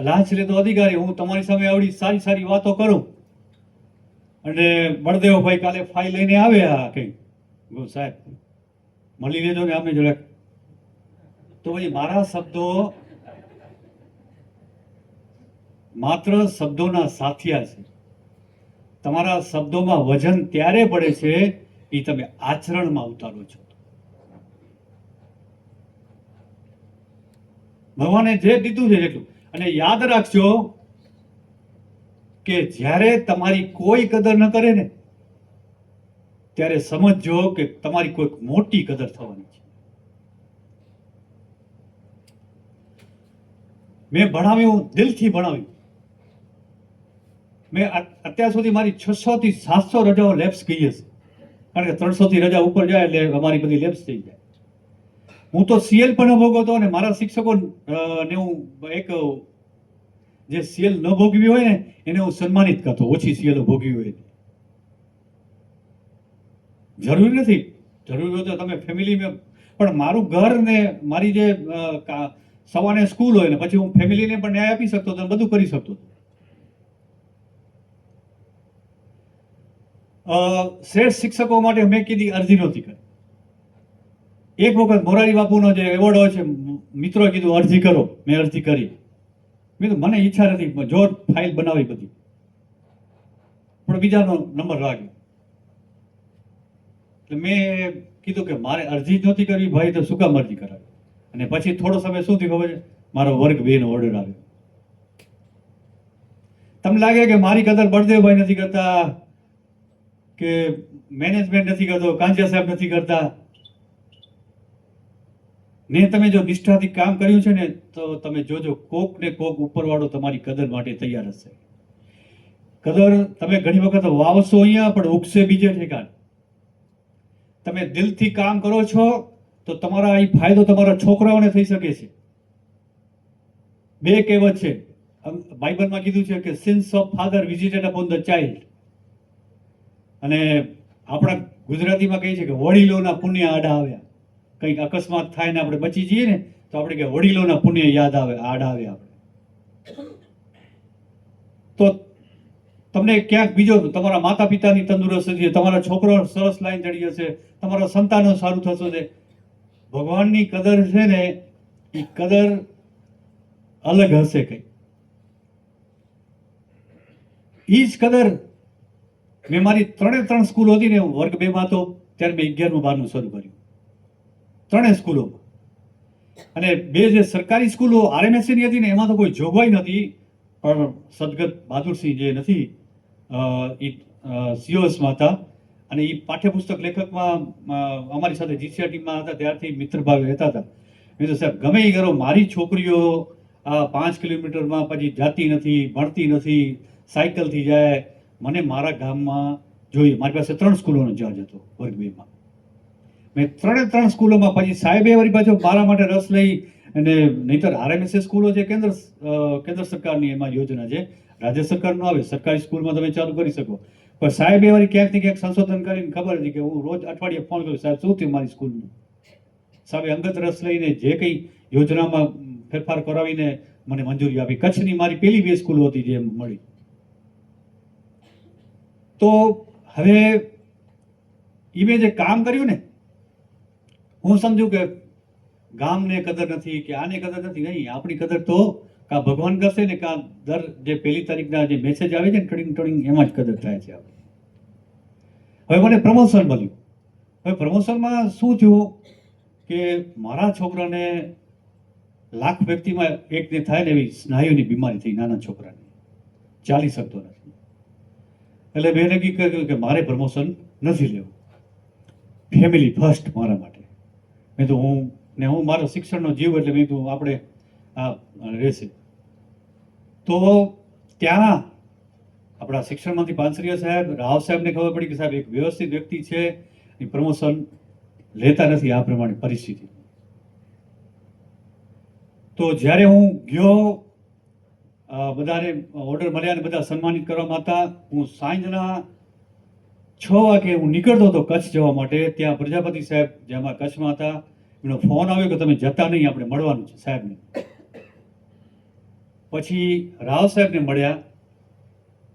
લાંચ લેતો અધિકારી, હું તમારી સામે આવડી સારી સારી વાતો કરું અને બળદેવભાઈ કાલે ફાઇલ લઈને આવે આ કઈ સાહેબ મળી લેજો ને આમને જરાક, તો ભાઈ મારા શબ્દો માત્ર શબ્દોના સાથિયા છે. તમારા શબ્દોમાં વજન ત્યારે પડે છે એ તમે આચરણમાં ઉતારો છો. ભગવાને જે દીધું છે એટલું. અને યાદ રાખજો કે જ્યારે તમારી કોઈ કદર ન કરે ને ત્યારે સમજજો કે તમારી કોઈક મોટી કદર થવાની છે. મેં ભણાવ્યું, દિલથી ભણાવ્યું. મેં અત્યાર સુધી મારી 600 થી 700 રજાઓ લેપ્સ ગઈ હશે, કારણ કે 300 થી રજા ઉપર જાય એટલે અમારી બધી લેપ્સ થઈ જાય. હું તો સીએલ પણ ભોગવતો અને મારા શિક્ષકો ને હું એક જે સીએલ ન ભોગવી હોય ને એને હું સન્માનિત કરતો, ઓછી સીએલ ભોગવી હોય. જરૂરી નથી, જરૂરી હોય તો તમે ફેમિલીમાં, પણ મારું ઘર ને મારી જે સવારે સ્કૂલ હોય ને પછી હું ફેમિલીને પણ ન્યાય આપી શકતો હતો, બધું કરી શકતો હતો. શ્રેષ્ઠ શિક્ષકો માટે મેં કીધી અરજી નહોતી કરી. એક વખત મોરારી બાપુનો જે એવોર્ડ હોય છે, મિત્રોએ કીધું અરજી કરો, મેં અરજી કરી. મેં કીધું મને ઈચ્છા નથી, જો ફાઇલ બનાવી બધી, પણ બીજાનો નંબર લાગ્યો. એટલે મેં કીધું કે મારે અરજી જ નહોતી કરવી ભાઈ, તો શું કામ અરજી કરાવી. અને પછી થોડો સમય શું થયું ખબર છે, મારો વર્ગ 2 નો ઓર્ડર આવ્યો. તમને લાગે કે મારી કદર બળદેવભાઈ નથી કરતા, કે મેનેજમેન્ટ નથી કરતો, કાંજિયા સાહેબ નથી કરતા, ને તમે જો નિષ્ઠાથી કામ કર્યું છે ને તો તમે જોજો કોક ને કોક ઉપરવાળો તમારી કદર માટે તૈયાર હશે. કદર તમે ઘણી વખત વાવશો અહીંયા પણ ઉગશે બીજે ઠેકાણ. તમે દિલથી કામ કરો છો તો તમારા એ ફાયદો તમારા છોકરાઓને થઈ શકે છે. બે કહેવત છે બાઇબલમાં કીધું છે કે since of father visited upon the child, અને આપણા ગુજરાતીમાં કહે છે કે વડીલોના પુણ્ય આડા આવ્યા. કંઈક અકસ્માત થાય ને આપણે બચી જઈએ ને તો આપણે કે વડીલોના પુણ્ય યાદ આવે, આડા આવે આપણે. તો તમને ક્યાંક બીજો તમારા માતા પિતાની તંદુરસ્તી, તમારા છોકરો સરસ લાઈન ચડી જશે, તમારા સંતાનો સારું થશે. ભગવાનની કદર છે ને એ કદર અલગ હશે કઈ. ઈ જ કદર મેં મારી 3 સ્કૂલ હતી ને વર્ગ 2 માં તો ત્યારે મેં 11મું 12મું શરૂ કર્યું 3 સ્કૂલોમાં. અને 2 જે સરકારી સ્કૂલો RMSC ની હતી ને એમાં તો કોઈ જોગવાઈ નથી, પણ સદગત બહાદુરસિંહ જે નથી એ COSમાં હતા અને એ પાઠ્યપુસ્તક લેખકમાં અમારી સાથે GCR ટીમમાં હતા, ત્યારથી મિત્રભાવે રહેતા હતા. મેં તો સાહેબ ગમે એ કરો, મારી છોકરીઓ આ 5 કિલોમીટરમાં પછી જાતી નથી, ભણતી નથી, સાયકલથી જાય, મને મારા ગામમાં જોઈએ. મારી પાસે 3 સ્કૂલોનો ચાર્જ હતો વર્ગ 2માં. મેં 3 સ્કૂલોમાં પછી સાહેબે વળી પાછો મારા માટે રસ લઈ, અને નહીંતર RMSS સ્કૂલો છે કેન્દ્ર સરકારની એમાં યોજના છે, રાજ્ય સરકારનો આવે, સરકારી સ્કૂલમાં તમે ચાલુ કરી શકો. પણ સાહેબે વળી ક્યાંક ને ક્યાંક સંશોધન કરીને ખબર હતી કે હું રોજ અઠવાડિયે ફોન કરું, સાહેબ શું થયું મારી સ્કૂલનું. સાહેબે અંગત રસ લઈને જે કંઈ યોજનામાં ફેરફાર કરાવીને મને મંજૂરી આપી. કચ્છની મારી પહેલી 2 સ્કૂલો હતી જે મળી. તો હવે એ મેં જે કામ કર્યું ને, હું સમજુ કે ગામને કદર નથી કે આને કદર નથી, નહીં, આપણી કદર તો કાં ભગવાન કરશે ને કાં દર જે 1 તારીખના જે મેસેજ આવે છે ને ટડિંગ એમાં જ કદર થાય છે આપણે. હવે મને પ્રમોશન મળ્યું. હવે પ્રમોશનમાં શું થયું કે મારા છોકરાને લાખ વ્યક્તિમાં એકને થાય ને એવી સ્નાયુની બીમારી થઈ, નાના છોકરાને ચાલી શકતો નથી. એટલે મેં નક્કી કર્યું કે મારે પ્રમોશન નથી લેવું, ફેમિલી ફર્સ્ટ મારા માટે. મેં તો હું મારો શિક્ષણનો જીવ એટલે મેં તો આપણે આ રહેશે. તો ત્યાં આપણા શિક્ષણમાંથી પાનસરિયા સાહેબ, રાવ સાહેબને ખબર પડી કે સાહેબ એક વ્યવસ્થિત વ્યક્તિ છે એ પ્રમોશન લેતા નથી આ પ્રમાણે પરિસ્થિતિ. તો જ્યારે હું ગયો, બધાને ઓર્ડર મળ્યા અને બધા સન્માનિત કરવામાં હતા. હું સાંજના 6 વાગે હું નીકળતો હતો કચ્છ જવા માટે. ત્યાં પ્રજાપતિ સાહેબ જેમાં કચ્છમાં હતા, એનો ફોન આવ્યો કે તમે જતા નહીં, આપણે મળવાનું છે સાહેબને. પછી રાવ સાહેબને મળ્યા,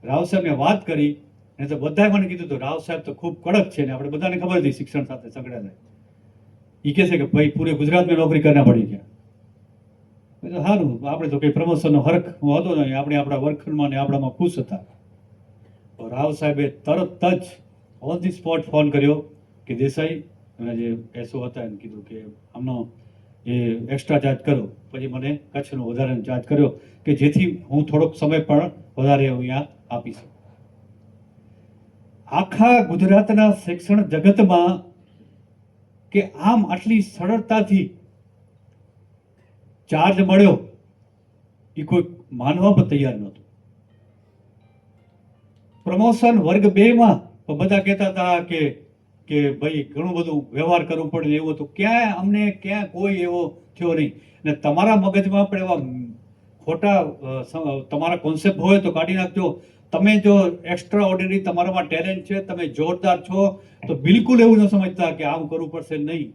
રાવ સાહેબને વાત કરી, અને તો બધાએ મને કીધું તો રાવ સાહેબ તો ખૂબ કડક છે ને આપણે બધાને ખબર હતી શિક્ષણ સાથે સંકળાયેલા. એ કહે છે કે ભાઈ પૂરે ગુજરાતમાં નોકરી કરના પડી ગયા. સારું, આપણે તો કઈ પ્રમોશનનો હરખ હતો નહીં, આપણે આપણા વર્ગખંડમાં ને આપણામાં ખુશ હતા. તો રાવ સાહેબે તરત જ ઓન ધી સ્પોટ ફોન કર્યો કે દેસાઈ, અને જે એસો હતા એને કીધું કે આમનો એ એક્સ્ટ્રા ચાર્જ કરો. પછી મને કચ્છનો વધારાનો ચાર્જ કર્યો કે જેથી હું થોડોક સમય પણ વધારે અહીંયા આપી શકું. આખા ગુજરાતના શિક્ષણ જગતમાં કે આમ આટલી સરળતાથી ચાર્જ મળ્યો એ કોઈ માનવા પણ તૈયાર નહોતું. પ્રમોશન વર્ગ 2માં બધા કહેતા હતા કે ભાઈ ઘણું બધું વ્યવહાર કરવું પડે એવું હતું. ક્યાં કોઈ એવો થયો નહીં. ને તમારા મગજમાં પણ એવા ખોટા તમારા કોન્સેપ્ટ હોય તો કાઢી નાખજો. તમે જો એક્સ્ટ્રા ઓર્ડિનરી તમારામાં ટેલેન્ટ છે, તમે જોરદાર છો, તો બિલકુલ એવું ન સમજતા કે આમ કરવું પડશે, નહીં.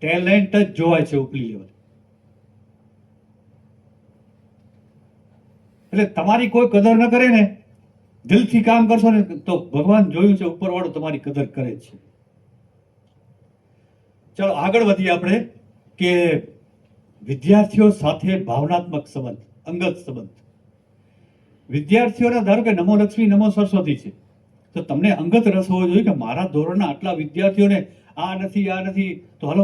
ટેલેન્ટ જ જોવાય છે ઉપલી લેવલ. એટલે તમારી કોઈ કદર ન કરે ને, દિલથી કામ કરશો ને તો ભગવાન જોયું છે ઉપરવાળો તમારી કદર કરે છે. ચાલો આગળ વધીએ આપણે કે વિદ્યાર્થીઓ સાથે ભાવનાત્મક સંબંધ, અંગત સંબંધ. વિદ્યાર્થીઓના ધારો કે નમો લક્ષ્મી નમો સરસ્વતી છે, તો તમને અંગત રસ હોવો જોઈએ કે મારા ધોરણના આટલા વિદ્યાર્થીઓને આ નથી, તો હાલો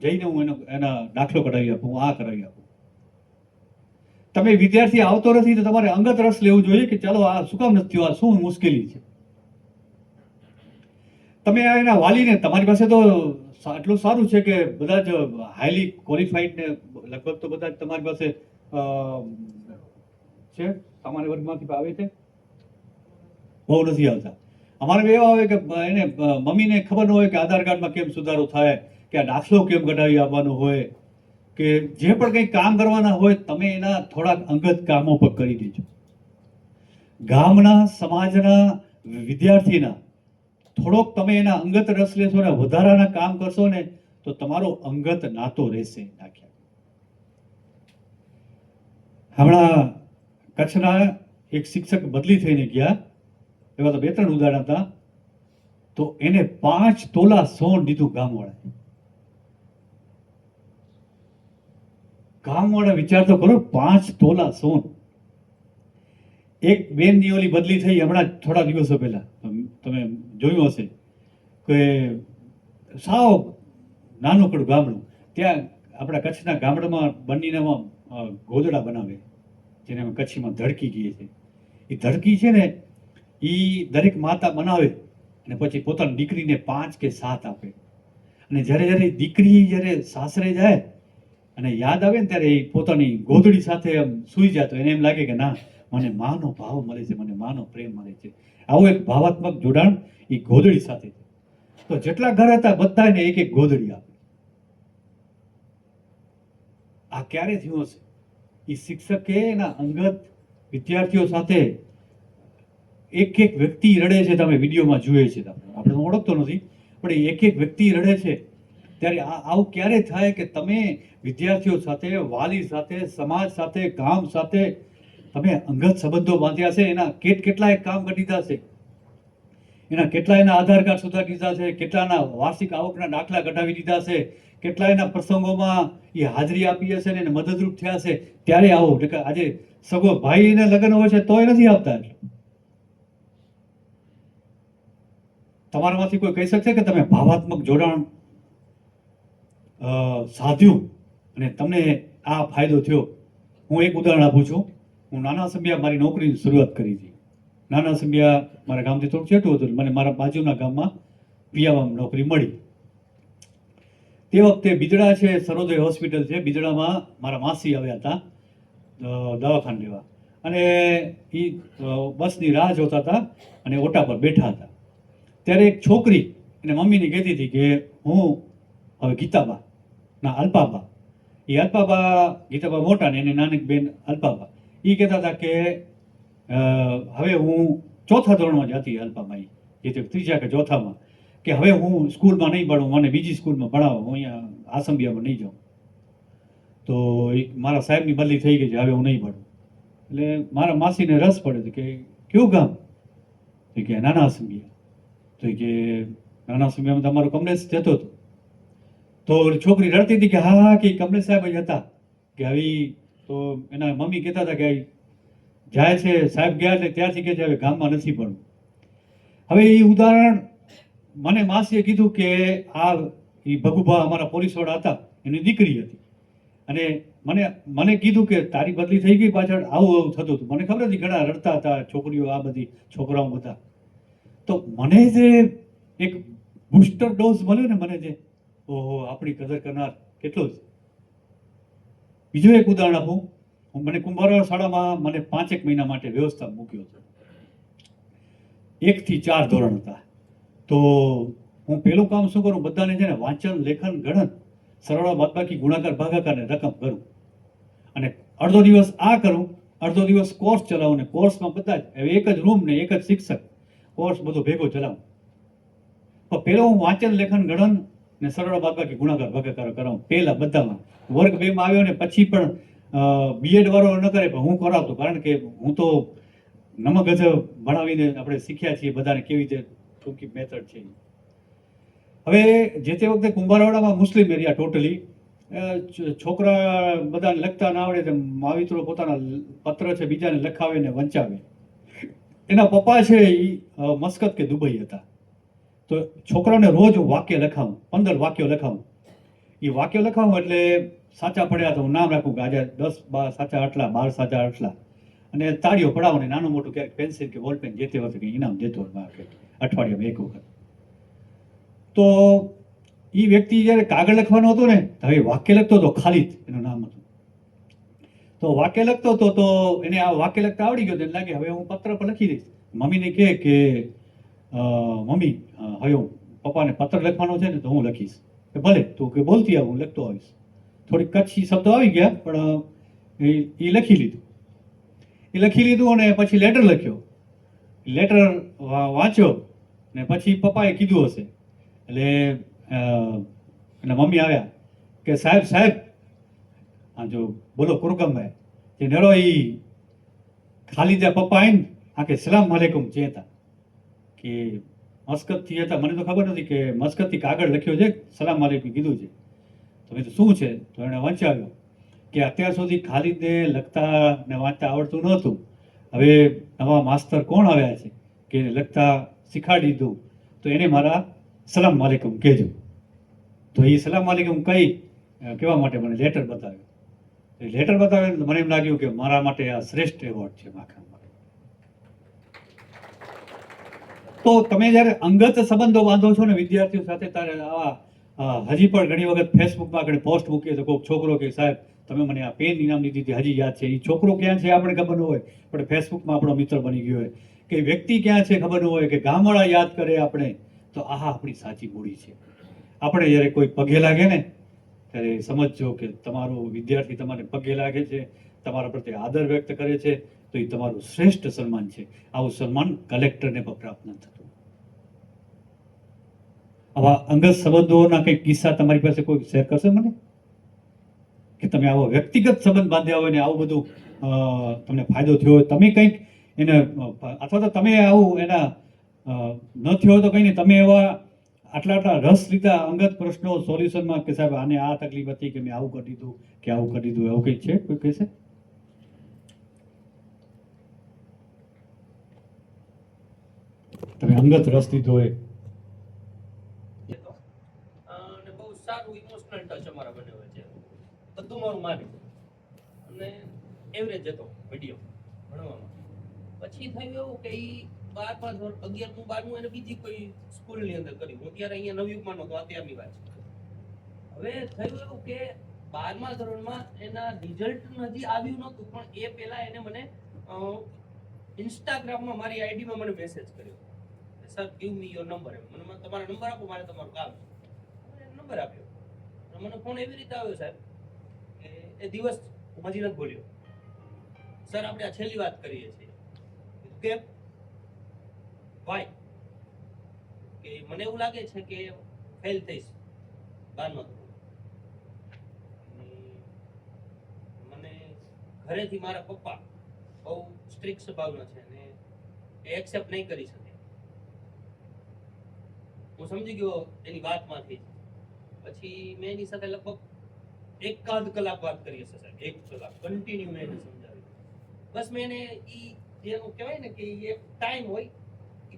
જઈને હું એના દાખલો કઢાવી આપું, આ કરાવી આપું. તમે વિદ્યાર્થી આવતો નથી તો તમારે અંગત રસ લેવું જોઈએ કે ચાલો આ શું કામ નથી થયું, આ શું મુશ્કેલી છે. તમે આ એના વાલીને, તમારી પાસે તો એટલું સારું છે કે બધા જ હાઈલી ક્વોલિફાઈડ ને લગભગ તો બધા જ તમારી પાસે છે, સામાન્ય વર્ગમાંથી આવે છે, બહુ નથી આવતા. અમારે એવા આવે કે એને મમ્મીને ખબર ન હોય કે આધાર કાર્ડમાં કેમ સુધારો થાય, કે આ દાખલો કેમ કઢાવી આપવાનો હોય, કે જે પણ કંઈ કામ કરવાના હોય તમે એના થોડાક અંગત કામો પર કરી દેજો. ગામના, સમાજના, વિદ્યાર્થીના થોડોક તમે એના અંગત રસ લેશો ને વધારાના કામ કરશો ને તો તમારો અંગત નાતો રહેશે. હમણાં કચ્છના એક શિક્ષક બદલી થઈને ગયા, એવા તો 2-3 ઉદાહરણ હતા. તો એને 5 તોલા સોન દીધું ગામવાળાએ. ગામવાળા વિચાર તો કરો, 5 તોલા સોન. એક બેનની ઓલી બદલી થઈ હમણાં થોડા દિવસો પહેલા, તમે જોયું હશે કે સાવ નાનકડું ગામડું, ત્યાં આપણા કચ્છના ગામડામાં બનીનામાં ગોદડા બનાવે, જેને અમે કચ્છીમાં ધડકી કહીએ છીએ. એ ધડકી છે ને એ દરેક માતા બનાવે અને પછી પોતાની દીકરીને 5 કે 7 આપે. અને જ્યારે દીકરી જ્યારે સાસરે જાય અને યાદ આવે ને ત્યારે એ પોતાની ગોદડી સાથે આમ સૂઈ જાય તો એને એમ લાગે કે ના, મને માનો ભાવ મળે છે, મને માનો પ્રેમ મળે છે. આવું એક ભાવાત્મક જોડાણ એ ગોદડી સાથે છે. તો જેટલા ઘર હતા બધાને એક એક ગોદડી આપે. આ ક્યારે થયું હશે? એ શિક્ષકે એના અંગત વિદ્યાર્થીઓ સાથે એક વ્યક્તિ રડે છે, તમે વિડીયોમાં જુએ છે, આપણે તો ઓળખતો નથી, પણ એક વ્યક્તિ રડે છે. ત્યારે આવું ક્યારે થાય કે તમે વિદ્યાર્થીઓ સાથે, વાલી સાથે, સમાજ સાથે, ગામ સાથે તમે અંગત સંબંધો બાંધ્યા છે. એના કેટલાય કામ કરી દીધા છે, એના કેટલાયના આધાર કાર્ડ સુધારી દીધા છે, કેટલાના વાર્ષિક આવકના દાખલા કઢાવી દીધા છે, કેટલાયના પ્રસંગોમાં એ હાજરી આપી હશે ને એને મદદરૂપ થયા છે. ત્યારે આવો એટલે આજે સગો ભાઈને લગ્ન હોય છે તોય નથી આપતા. તમારામાંથી કોઈ કહી શકશે કે તમે ભાવાત્મક જોડાણ સાધ્યું અને તમને આ ફાયદો થયો? હું એક ઉદાહરણ આપું છું. હું નાના સંભિયા મારી નોકરીની શરૂઆત કરી હતી. નાના સંભિયા મારા ગામથી થોડું છેટું હતું, મને મારા બાજુના ગામમાં પિયાવામાં નોકરી મળી. તે વખતે બિદડા છે, સરોદય હોસ્પિટલ છે, બિદડામાં મારા માસી આવ્યા હતા દવાખાને લેવા, અને એ બસની રાહ જોતા હતા અને ઓટા પર બેઠા હતા. ત્યારે એક છોકરી એને મમ્મીને કહેતી હતી કે હું હવે ગીતાબા ના અલ્પાબા, એ અલ્પાબા, ગીતાબા મોટા ને એની નાની બેન અલ્પાબા, એ કહેતા હતા કે હવે હું 4થા ધોરણમાં જ હતી અલ્પાબા, એ જે 3જા કે 4થામાં, કે હવે હું સ્કૂલમાં નહીં ભણું, મને બીજી સ્કૂલમાં ભણાવો, હું અહીંયા આસંબિયામાં નહીં જાઉં. તો મારા સાહેબની બદલી થઈ ગઈ છે, હવે હું નહીં ભણું. એટલે મારા માસીને રસ પડે છે કે કેવું ગામ? તો કે નાના આસંબિયા. તો કે નાના આસંબિયામાં તમારો કમલેશ જતો હતો. તો છોકરી રડતી હતી કે હા કે કમલેશ સાહેબ જ હતા, કે આવી. તો એના મમ્મી કહેતા હતા કે જાય છે સાહેબ ગયા એટલે ત્યારથી કહે છે હવે ગામમાં નથી ભણવું. હવે એ ઉદાહરણ મને માસીએ કીધું કે આ એ ભગુભા અમારા પોલીસવાળા હતા, એની દીકરી હતી, અને મને કીધું કે તારી બદલી થઈ ગઈ, પાછળ આવું થતું હતું. મને ખબર હતી ઘણા રડતા હતા છોકરીઓ, આ બધી છોકરાઓ બધા. તો મને જે એક બુસ્ટર ડોઝ મળ્યો ને, મને જે ઓહો આપણી કદર કરનાર કેટલો જ. બીજું એક ઉદાહરણ આપું. મને કુંભારવાડ શાળામાં મને 5 મહિના માટે વ્યવસ્થા મૂક્યો હતો. 1 થી 4 ધોરણ હતા. તો હું પેલું કામ શું કરું, બધાને છે ને વાંચન, લેખન, ગણન, સરવાળા, બાદબાકી, ગુણાકાર, ભાગાકાર ને રકમ કરું, અને અડધો દિવસ આ કરું, અડધો દિવસ કોર્સ ચલાવું, ને કોર્સમાં બધા જ હવે એક જ રૂમ ને એક જ શિક્ષક, કોર્સ બધો ભેગો ચલાવું. તો પેલો હું વાંચન, લેખન, ગણન ને સરવાળા, બાદબાકી, ગુણાકાર, ભાગાકાર કરાવું પહેલા બધામાં. વર્ગ 2માં આવ્યો ને પછી પણ બીએડ વાળો ન કરે પણ હું કરાવતો, કારણ કે હું તો નમગજ ભણાવીને આપણે શીખ્યા છીએ બધાને કેવી રીતે ટૂંકી મેથડ છે. હવે જે તે વખતે કુંભારવાડામાં મુસ્લિમ એરિયા ટોટલી, છોકરા બધાને લખતા ના આવડે, માવિત્રો પોતાના પત્ર છે બીજાને લખાવે ને વંચાવે. એના પપ્પા છે એ મસ્કત કે દુબઈ હતા. તો છોકરાઓને રોજ વાક્ય લખાવું, 15 વાક્યો લખાવું. એ વાક્ય લખાવું એટલે સાચા પડ્યા તો હું નામ રાખું કે આજે 10 સાચા આટલા, 12 સાચા આટલા, અને તાળીઓ પડાવો ને નાનું મોટું ક્યારેક પેન્સિલ કે બોલપેન જે તે વખતે ઇનામ દેતો હોય મારે અઠવાડિયામાં એક વખત. તો એ વ્યક્તિ જ્યારે કાગળ લખવાનો હતો ને, તો હવે વાક્ય લખતો હતો, ખાલિદ એનું નામ હતું. તો વાક્ય લખતો હતો તો એને આ વાક્ય લખતા આવડી ગયો, એને લાગે હવે હું પત્ર પર લખી દઈશ. મમ્મીને કહે કે મમ્મી હવે હું પપ્પાને પત્ર લખવાનો છે ને તો હું લખીશ. કે ભલે તું કે બોલતી આવ, હું લખતો આવીશ. થોડીક કચ્છી શબ્દો આવી ગયા પણ એ લખી લીધું. એ લખી લીધું અને પછી લેટર લખ્યો. લેટર વાંચ્યો ને પછી પપ્પાએ કીધું હશે એટલે એટલે મમ્મી આવ્યા કે સાહેબ હા જો બોલો કુરકમભાઈ જે નડો એ ખાલીદા પપ્પા આવીને કે સલામ વાલેકુમ ચેતા કે મસ્કતથી હતા, મને તો ખબર નથી કે મસ્કતથી કાગળ લખ્યો છે, સલામ વાલેકુમ કીધું છે. તો મેં તો શું છે, તો એણે વંચાવ્યો કે અત્યાર સુધી ખાલીદને લખતા ને વાંચતા આવડતું નહોતું, હવે નવા માસ્તર કોણ આવ્યા છે કે એને લખતા શીખવાડી દીધું, તો એને મારા સલામ વાલેકુમ કહેજો. તો એ સલામ વાલેકુમ કહેવા માટે મને લેટર બતાવ્યો. લેટર બતાવ્યો મને એમ લાગ્યું કે મારા માટે આ શ્રેષ્ઠ એવોર્ડ છે માખણ. તો તમે જ્યારે અંગત સંબંધો બાંધો છો ને વિદ્યાર્થીઓ સાથે, ત્યારે આવા હજી પણ ઘણી વખત ફેસબુકમાં આગળ પોસ્ટ મૂકીએ તો કોઈક છોકરો કે સાહેબ તમે મને આ પેન ઇનામની દીધી હજી યાદ છે. એ છોકરો ક્યાં છે આપણે ખબર ન હોય, પણ ફેસબુકમાં આપણો મિત્ર બની ગયો હોય. કે વ્યક્તિ ક્યાં છે ખબર ન હોય, કે ગામવાળા યાદ કરે આપણે, તો આ આપણી સાચી મૂડી છે. આપણે જ્યારે કોઈ પગે લાગે ને ત્યારે સમજજો કે તમારો વિદ્યાર્થી તમારે પગે લાગે છે, તમારા પ્રત્યે આદર વ્યક્ત કરે છે, તો એ તમારું શ્રેષ્ઠ સન્માન છે. આવું સન્માન કલેક્ટરને પણ પ્રાપ્ત ન થતું. આવા અંગત સંબંધોના કંઈક કિસ્સા તમારી પાસે કોઈ શેર કરશે મને, કે તમે આવો વ્યક્તિગત સંબંધ બાંધ્યા હોય ને આવું બધું તમને ફાયદો થયો હોય, તમે કંઈક એને અથવા તો તમે આવું એના ન થયો હોય તો કંઈ નહીં, તમે એવા આટલા રસ લીધા અંગત પ્રશ્નો સોલ્યુશનમાં કે સાહેબ આને આ તકલીફ હતી કે મેં આવું કરી દીધું કે આવું કરી દીધું, એવું કંઈક છે કોઈ કહેશે? તમે અંગત રસ લીધો હોય અને બહુ સારું ઇમોશનલ ટચ અમારા બને હોય છે, બધું મારું માની અને એવરેજ હતો વિડીયો ભણવામાં. પછી થયું એવું કે ઈ 12 11 12 એને બીજી કોઈ સ્કૂલની અંદર કર્યું. હું ત્યારે અહીંયા નવયુગમાં નહોતો, અત્યારની વાત છે. હવે થયું એવું કે 12મા ધોરણમાં એના રિઝલ્ટ હજી આવ્યું નહોતું, પણ એ પહેલા એને મને ઇન્સ્ટાગ્રામમાં મારી આઈડીમાં મને મેસેજ કર્યો, sir give me your number. મને તમારો નંબર આપો, મારે તમારું કામ છે. નંબર આપ્યો. મને ફોન એવી રીતે આવ્યો સાહેબ કે એ દિવસ હું હજી નથી બોલ્યો, સર આપણે આ છેલ્લી વાત કરીએ છીએ. કેમ? વાય? કે મને એવું લાગે છે કે ફેલ થઈશ 12મા ધોરણમાં. મને ઘરેથી મારા પપ્પા બહુ સ્ટ્રિક્ટ સ્વભાવના છે અને એ એક્સેપ્ટ નહીં કરી શકે. હું સમજી ગયો એની વાતમાંથી. પછી મેં એની સાથે લગભગ 1.5 કલાક વાત કરી હશે સાહેબ, 1 કલાક કન્ટિન્યુ મેં એને સમજાવ્યું. બસ મેં એને ઈ જેનું કહેવાય ને કે એક ટાઈમ હોય,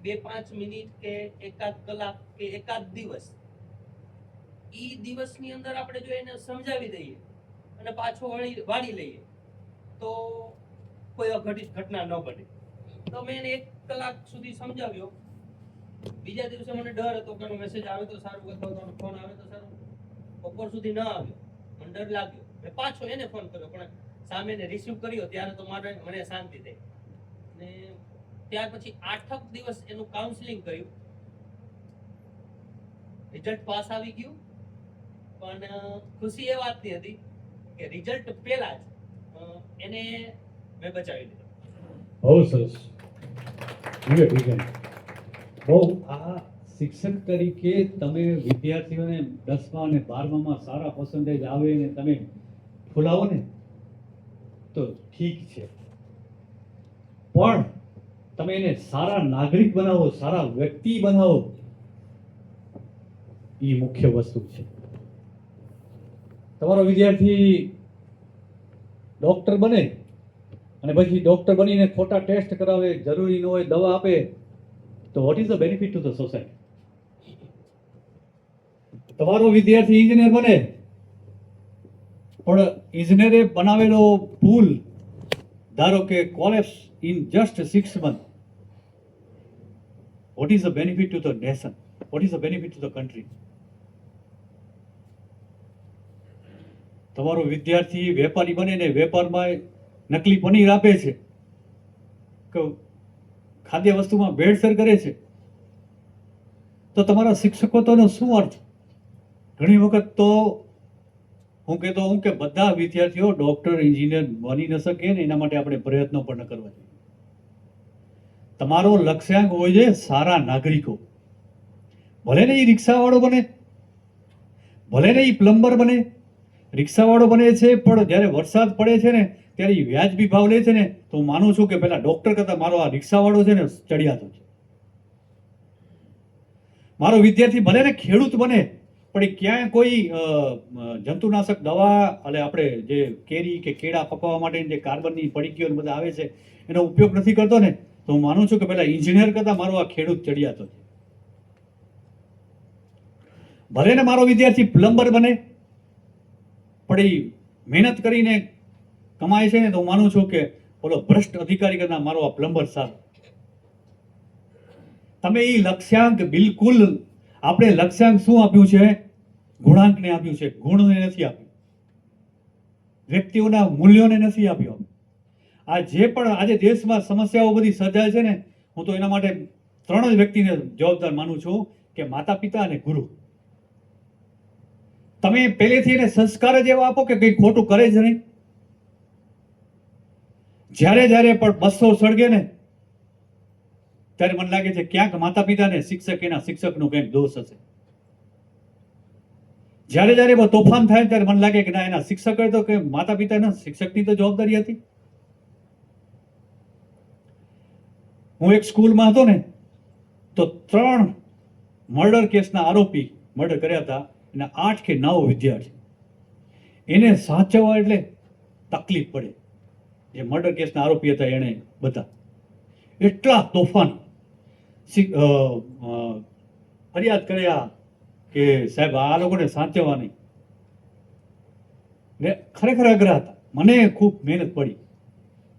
2-5 મિનિટ કે 1.5 કલાક કે 1 દિવસ, ઈ દિવસની અંદર આપણે જો એને સમજાવી દઈએ અને પાછો વાળી લઈએ તો કોઈ અઘટિત ઘટના ન બને. તો મેં એને 1 કલાક સુધી સમજાવ્યો. બીજા દિવસે મને ડર હતો કે મેસેજ આવે તો સારું અથવા તો ફોન આવે તો સારું. બપોર સુધી ન આવ્યો, મને ડર લાગ્યો. મેં પાછો એને ફોન કર્યો, પણ સામે એને રિસીવ કર્યો ત્યારે તો મને શાંતિ થઈ. ને ત્યાર પછી 8 દિવસ એનું કાઉન્સેલિંગ કર્યું. રિઝલ્ટ પાસ આવી ગયું, પણ ખુશી એ વાતની હતી કે રિઝલ્ટ પહેલા જ એને મેં બચાવી લીધો. બહુ સરસ. બહુ આ શિક્ષક તરીકે તમે વિદ્યાર્થીઓને 10મા અને 12મામાં સારા પર્સન્ટેજ આવે ને તમે ફૂલાવો ને તો ઠીક છે, પણ તમે એને સારા નાગરિક બનાવો, સારા વ્યક્તિ બનાવો, એ મુખ્ય વસ્તુ છે. તમારો વિદ્યાર્થી ડોક્ટર બને અને પછી ડોક્ટર બનીને ખોટા ટેસ્ટ કરાવે, જરૂરી ન હોય દવા આપે, તો what is the benefit to the society? તમારો વિદ્યાર્થી એન્જિનિયર બને પણ ઇજનેરે બનાવેલો પુલ ધારો કે collapse in just 6 months, what is the benefit to the nation? What is the benefit to the country? તમારો વિદ્યાર્થી વેપારી બને ને વેપારમાં નકલી પનીર આપે છે કે ખાદ્ય વસ્તુમાં ભેળસેળ કરે છે, તો તમારા શિક્ષકોનો શું અર્થ? ઘણી વખત તો હું કહેતો હું કે બધા વિદ્યાર્થીઓ ડોક્ટર એન્જિનિયર બની ન શકે ને એના માટે આપણે પ્રયત્નો પણ ન કરવા જોઈએ. તમારો લક્ષ્યાંક હોય છે સારા નાગરિકો. ભલે ને એ રિક્ષાવાળો બને, ભલે ને એ પ્લમ્બર બને. રિક્ષાવાળો બને છે પણ જ્યારે વરસાદ પડે છે ને ત્યારે એ વ્યાજબી ભાવ લે છે ને, તો હું માનું છું કે પેલા ડોક્ટર કરતા મારો આ રિક્ષાવાળો છે ને ચડિયાતો છે. મારો વિદ્યાર્થી ભલે ને ખેડૂત બને પણ એ ક્યાંય કોઈ જંતુનાશક દવા એટલે આપણે જે કેરી કે કેળા પકવવા માટે જે કાર્બનની પડીકીઓ ને બધા આવે છે એનો ઉપયોગ નથી કરતો ને, તો હું માનું છું કે પેલા એન્જિનિયર કરતા મારો આ ખેડૂત ચડિયાતો છે. ભલે ને મારો વિદ્યાર્થી પ્લમ્બર બને પણ એ મહેનત કરીને કમાય છે ને, તો હું માનું છું કે બોલો ભ્રષ્ટ અધિકારી કરતા મારો આ પ્લમ્બર સારો. તમે એ લક્ષ્યાંક બિલકુલ, આપણે લક્ષ્યાંક શું આપ્યું છે? ગુણાંકને આપ્યું છે, ગુણને નથી આપ્યું, વ્યક્તિઓના મૂલ્યોને નથી આપ્યું. આ જે પણ આજે દેશમાં સમસ્યાઓ બધી સર્જાય છે ને, હું તો એના માટે 3 જ વ્યક્તિને જવાબદાર માનું છું કે માતા પિતા અને ગુરુ. તમે પહેલેથી એને સંસ્કાર જ એવા આપો કે કંઈ ખોટું કરે જ નહીં. જ્યારે જ્યારે પણ બસો સળગે ને ત્યારે મને લાગે છે ક્યાંક માતા પિતાને શિક્ષક એના શિક્ષકનો કંઈક દોષ હશે. જ્યારે જ્યારે તોફાન થાય ત્યારે મને લાગે કે ના એના શિક્ષક તો કે માતા પિતાના શિક્ષકની તો જવાબદારી હતી. હું એક સ્કૂલમાં હતો ને તો 3 મર્ડર કેસના આરોપી મર્ડર કર્યા હતા, એના 8 કે 9 વિદ્યાર્થી. એને સાચવવા એટલે તકલીફ પડે. જે મર્ડર કેસના આરોપી હતા એને બધા એટલા તોફાન ફરિયાદ કર્યા કે સાહેબ આ લોકોને સાચવવા નહીં. ને ખરેખર અઘરા હતા, મને ખૂબ મહેનત પડી.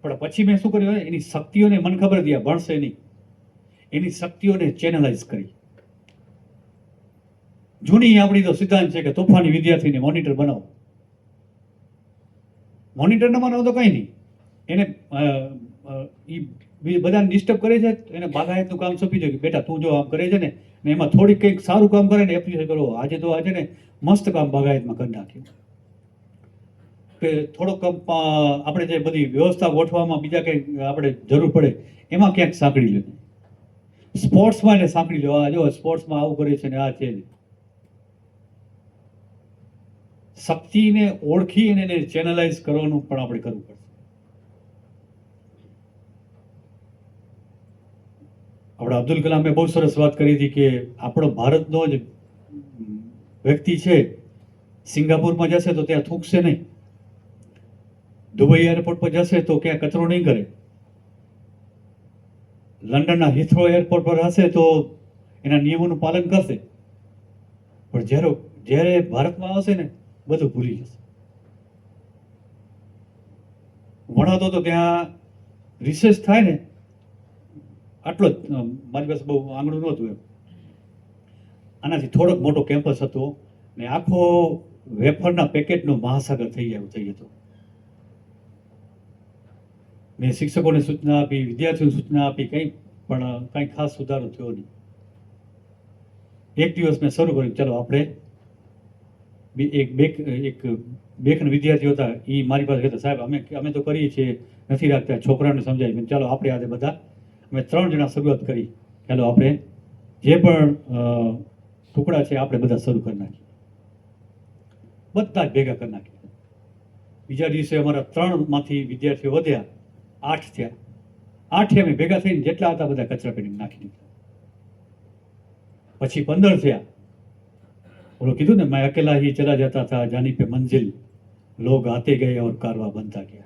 પણ પછી મેં શું કર્યું, એની શક્તિઓને મને ખબર હતી આ ભણશે નહીં, એની શક્તિઓને ચેનલાઇઝ કરી. જૂની આપણી તો સિદ્ધાંત છે કે તોફાની વિદ્યાર્થીને મોનિટર બનાવો. મોનિટર ન બનાવો તો કંઈ નહીં, એને બધાને ડિસ્ટર્બ કરે છે, એને બાગાયતનું કામ સોંપી દો કે બેટા તું જો આમ કરે છે ને એમાં થોડીક કંઈક સારું કામ કરે ને એપ્રિશિએટ કરો. આજે તો આજે ને મસ્ત કામ બાગાયતમાં કરી નાખ્યું કે થોડોક આપણે જે બધી વ્યવસ્થા ગોઠવામાં બીજા કંઈક આપણે જરૂર પડે એમાં ક્યાંક સાંકળી લે. સ્પોર્ટ્સમાં એને સાંકળી લો, આ જો સ્પોર્ટ્સમાં આવું કરે છે ને આ છે. શક્તિને ઓળખી અને એને ચેનલાઇઝ કરવાનું પણ આપણે કરવું પડશે. આપણે અબ્દુલ કલામે બહુ સરસ વાત કરી હતી કે આપણો ભારતનો જ વ્યક્તિ છે સિંગાપુરમાં જશે તો ત્યાં થૂકશે નહીં, દુબઈ એરપોર્ટ પર જશે તો ક્યાં કચરો નહીં કરે, લંડનના હિથ્રો એરપોર્ટ પર હશે તો એના નિયમોનું પાલન કરશે. પણ જ્યારે ભારતમાં આવશે ને બધું ભૂલી જશે. ભણાતો તો ત્યાં રિસર્ચ થાય ને આટલો જ, મારી પાસે બહુ આંગળું નહોતું એમ, આનાથી થોડોક મોટો કેમ્પસ હતો ને આખો વેફરના પેકેટનો મહાસાગર થઈ હતો. મેં શિક્ષકોને સૂચના આપી, વિદ્યાર્થીઓને સૂચના આપી, કંઈ ખાસ સુધારો થયો નહીં. એક દિવસ મેં શરૂ કર્યું, ચલો આપણે બે વિદ્યાર્થીઓ હતા એ મારી પાસે કહેતા સાહેબ અમે તો કરીએ છીએ, નથી રાખતા, છોકરાઓને સમજાય. ચાલો આપણે આજે બધા અમે 3 જણા શરૂઆત કરી, ચાલો આપણે જે પણ ટુકડા છે આપણે બધા શરૂ કરી નાખીએ. બધા જ ભેગા કરી નાખ્યા. બીજા દિવસે અમારા 3માંથી વિદ્યાર્થીઓ વધ્યા, 8 થયા. 8 અમે ભેગા થઈને જેટલા હતા બધા કચરા પેટીમાં નાખી દીધા. પછી 15 થયા. બોલો કીધું ને મેં અકેલા ही चला जाता था जानी पे मंजिल लोग आते गए और कारवा बनता गया.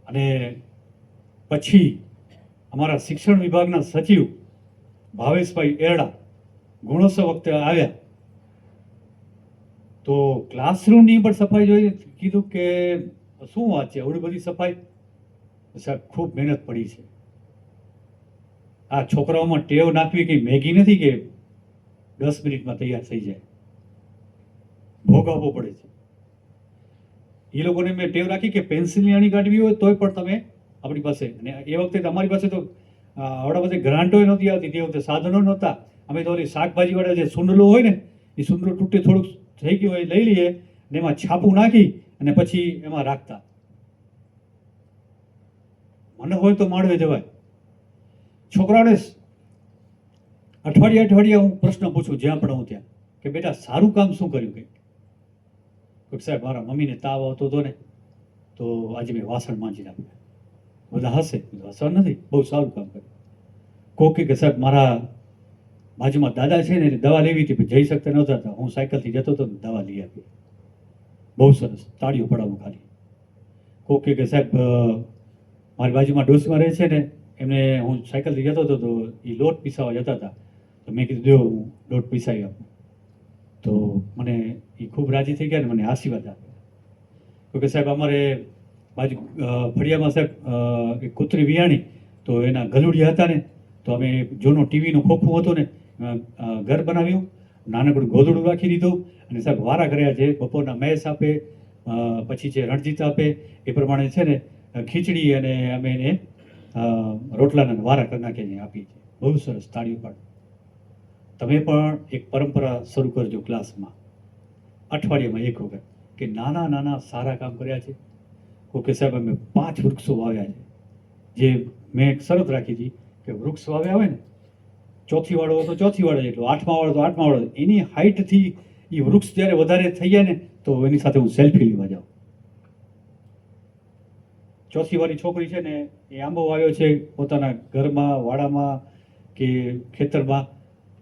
અને પછી અમારા શિક્ષણ વિભાગના સચિવ ભાવેશભાઈ એરડા ગુણોત્સવ વખતે આવ્યા તો ક્લાસરૂમની પણ સફાઈ જોઈએ કીધું કે શું વાત છે આવડી બધી સફાઈ? સાહેબ ખૂબ મહેનત પડી છે. આ છોકરાઓમાં ટેવ નાખવી કે મેગી નથી કે 10 મિનિટમાં તૈયાર થઈ જાય, ભોગવવો પડે છે. એ લોકોને મેં ટેવ રાખી કે પેન્સિલની અણી કાઢવી હોય તોય પણ તમે આપણી પાસે, અને એ વખતે તમારી પાસે તો આવડા બધી ગ્રાન્ટો નહોતી આવતી, તે વખતે સાધનો નહોતા. અમે તો ઓલી શાકભાજીવાળા જે સુંડલો હોય ને એ સુંડલો તૂટે થોડુંક થઈ ગયું હોય લઈ લઈએ અને એમાં છાપું નાખી અને પછી એમાં રાખતા. મને હોય તો માંડવે જવાય. છોકરાઓને અઠવાડિયે હું પ્રશ્ન પૂછું જ્યાં પણ હું ત્યાં કે બેટા સારું કામ શું કર્યું? કંઈક સાહેબ મારા મમ્મીને તાવ આવતો હતો ને તો આજે મેં વાસણ માંજી નાખ્યા. બધા હશે, હસવા નથી, બહુ સારું કામ કર્યું. કોક કે સાહેબ મારા બાજુમાં દાદા છે ને એને દવા લેવી હતી પણ જઈ શકતા નહોતા, તો હું સાયકલથી જતો હતો ને દવા લઈ આપી. બહુ સરસ, તાળીઓ પડાવું ખાલી. કોક કે સાહેબ મારી બાજુમાં ડોસમાં રહે છે ને એમને હું સાયકલથી જતો હતો તો એ લોટ પીસાવા જતા હતા, તો મેં કીધું દેવો હું લોટ પીસાવી આપું. તો મને એ ખૂબ રાજી થઈ ગયા ને મને આશીર્વાદ આપ્યા. કે સાહેબ અમારે બાજુ ફળિયામાં સાહેબ એક કૂતરી વિયાણી, તો એના ગલુડિયા હતા ને તો અમે જૂનો ટીવીનું ખોખું હતું ને ઘર બનાવ્યું, નાનકડું ગોદડું રાખી દીધું અને સાહેબ વારા કર્યા છે. બપોરના મેસ આપે, પછી છે રણજીત આપે, એ પ્રમાણે છે ને ખીચડી અને અમે એને રોટલાના વારા કરી નાખીને આપીએ છીએ. બહુ સરસ, તાળીઓ પાડો. તમે પણ એક પરંપરા શરૂ કરજો ક્લાસમાં, અઠવાડિયામાં એક વખત કે નાના નાના સારા કામ કર્યા છે. ઓકે સાહેબ અમે 5 વૃક્ષો વાવ્યા છે. જે મેં એક શરત રાખી હતી કે વૃક્ષ વાવ્યા હોય ને, ચોથી વાળો તો ચોથી વાળો જેટલો, 8મા વાળો તો 8મા વાળો, એની હાઇટથી એ વૃક્ષ જ્યારે વધારે થઈ જાય ને તો એની સાથે હું સેલ્ફી લેવા જાઉં. ચોથી વાળી છોકરી છે ને એ આંબો વાવ્યો છે પોતાના ઘરમાં, વાડામાં કે ખેતરમાં,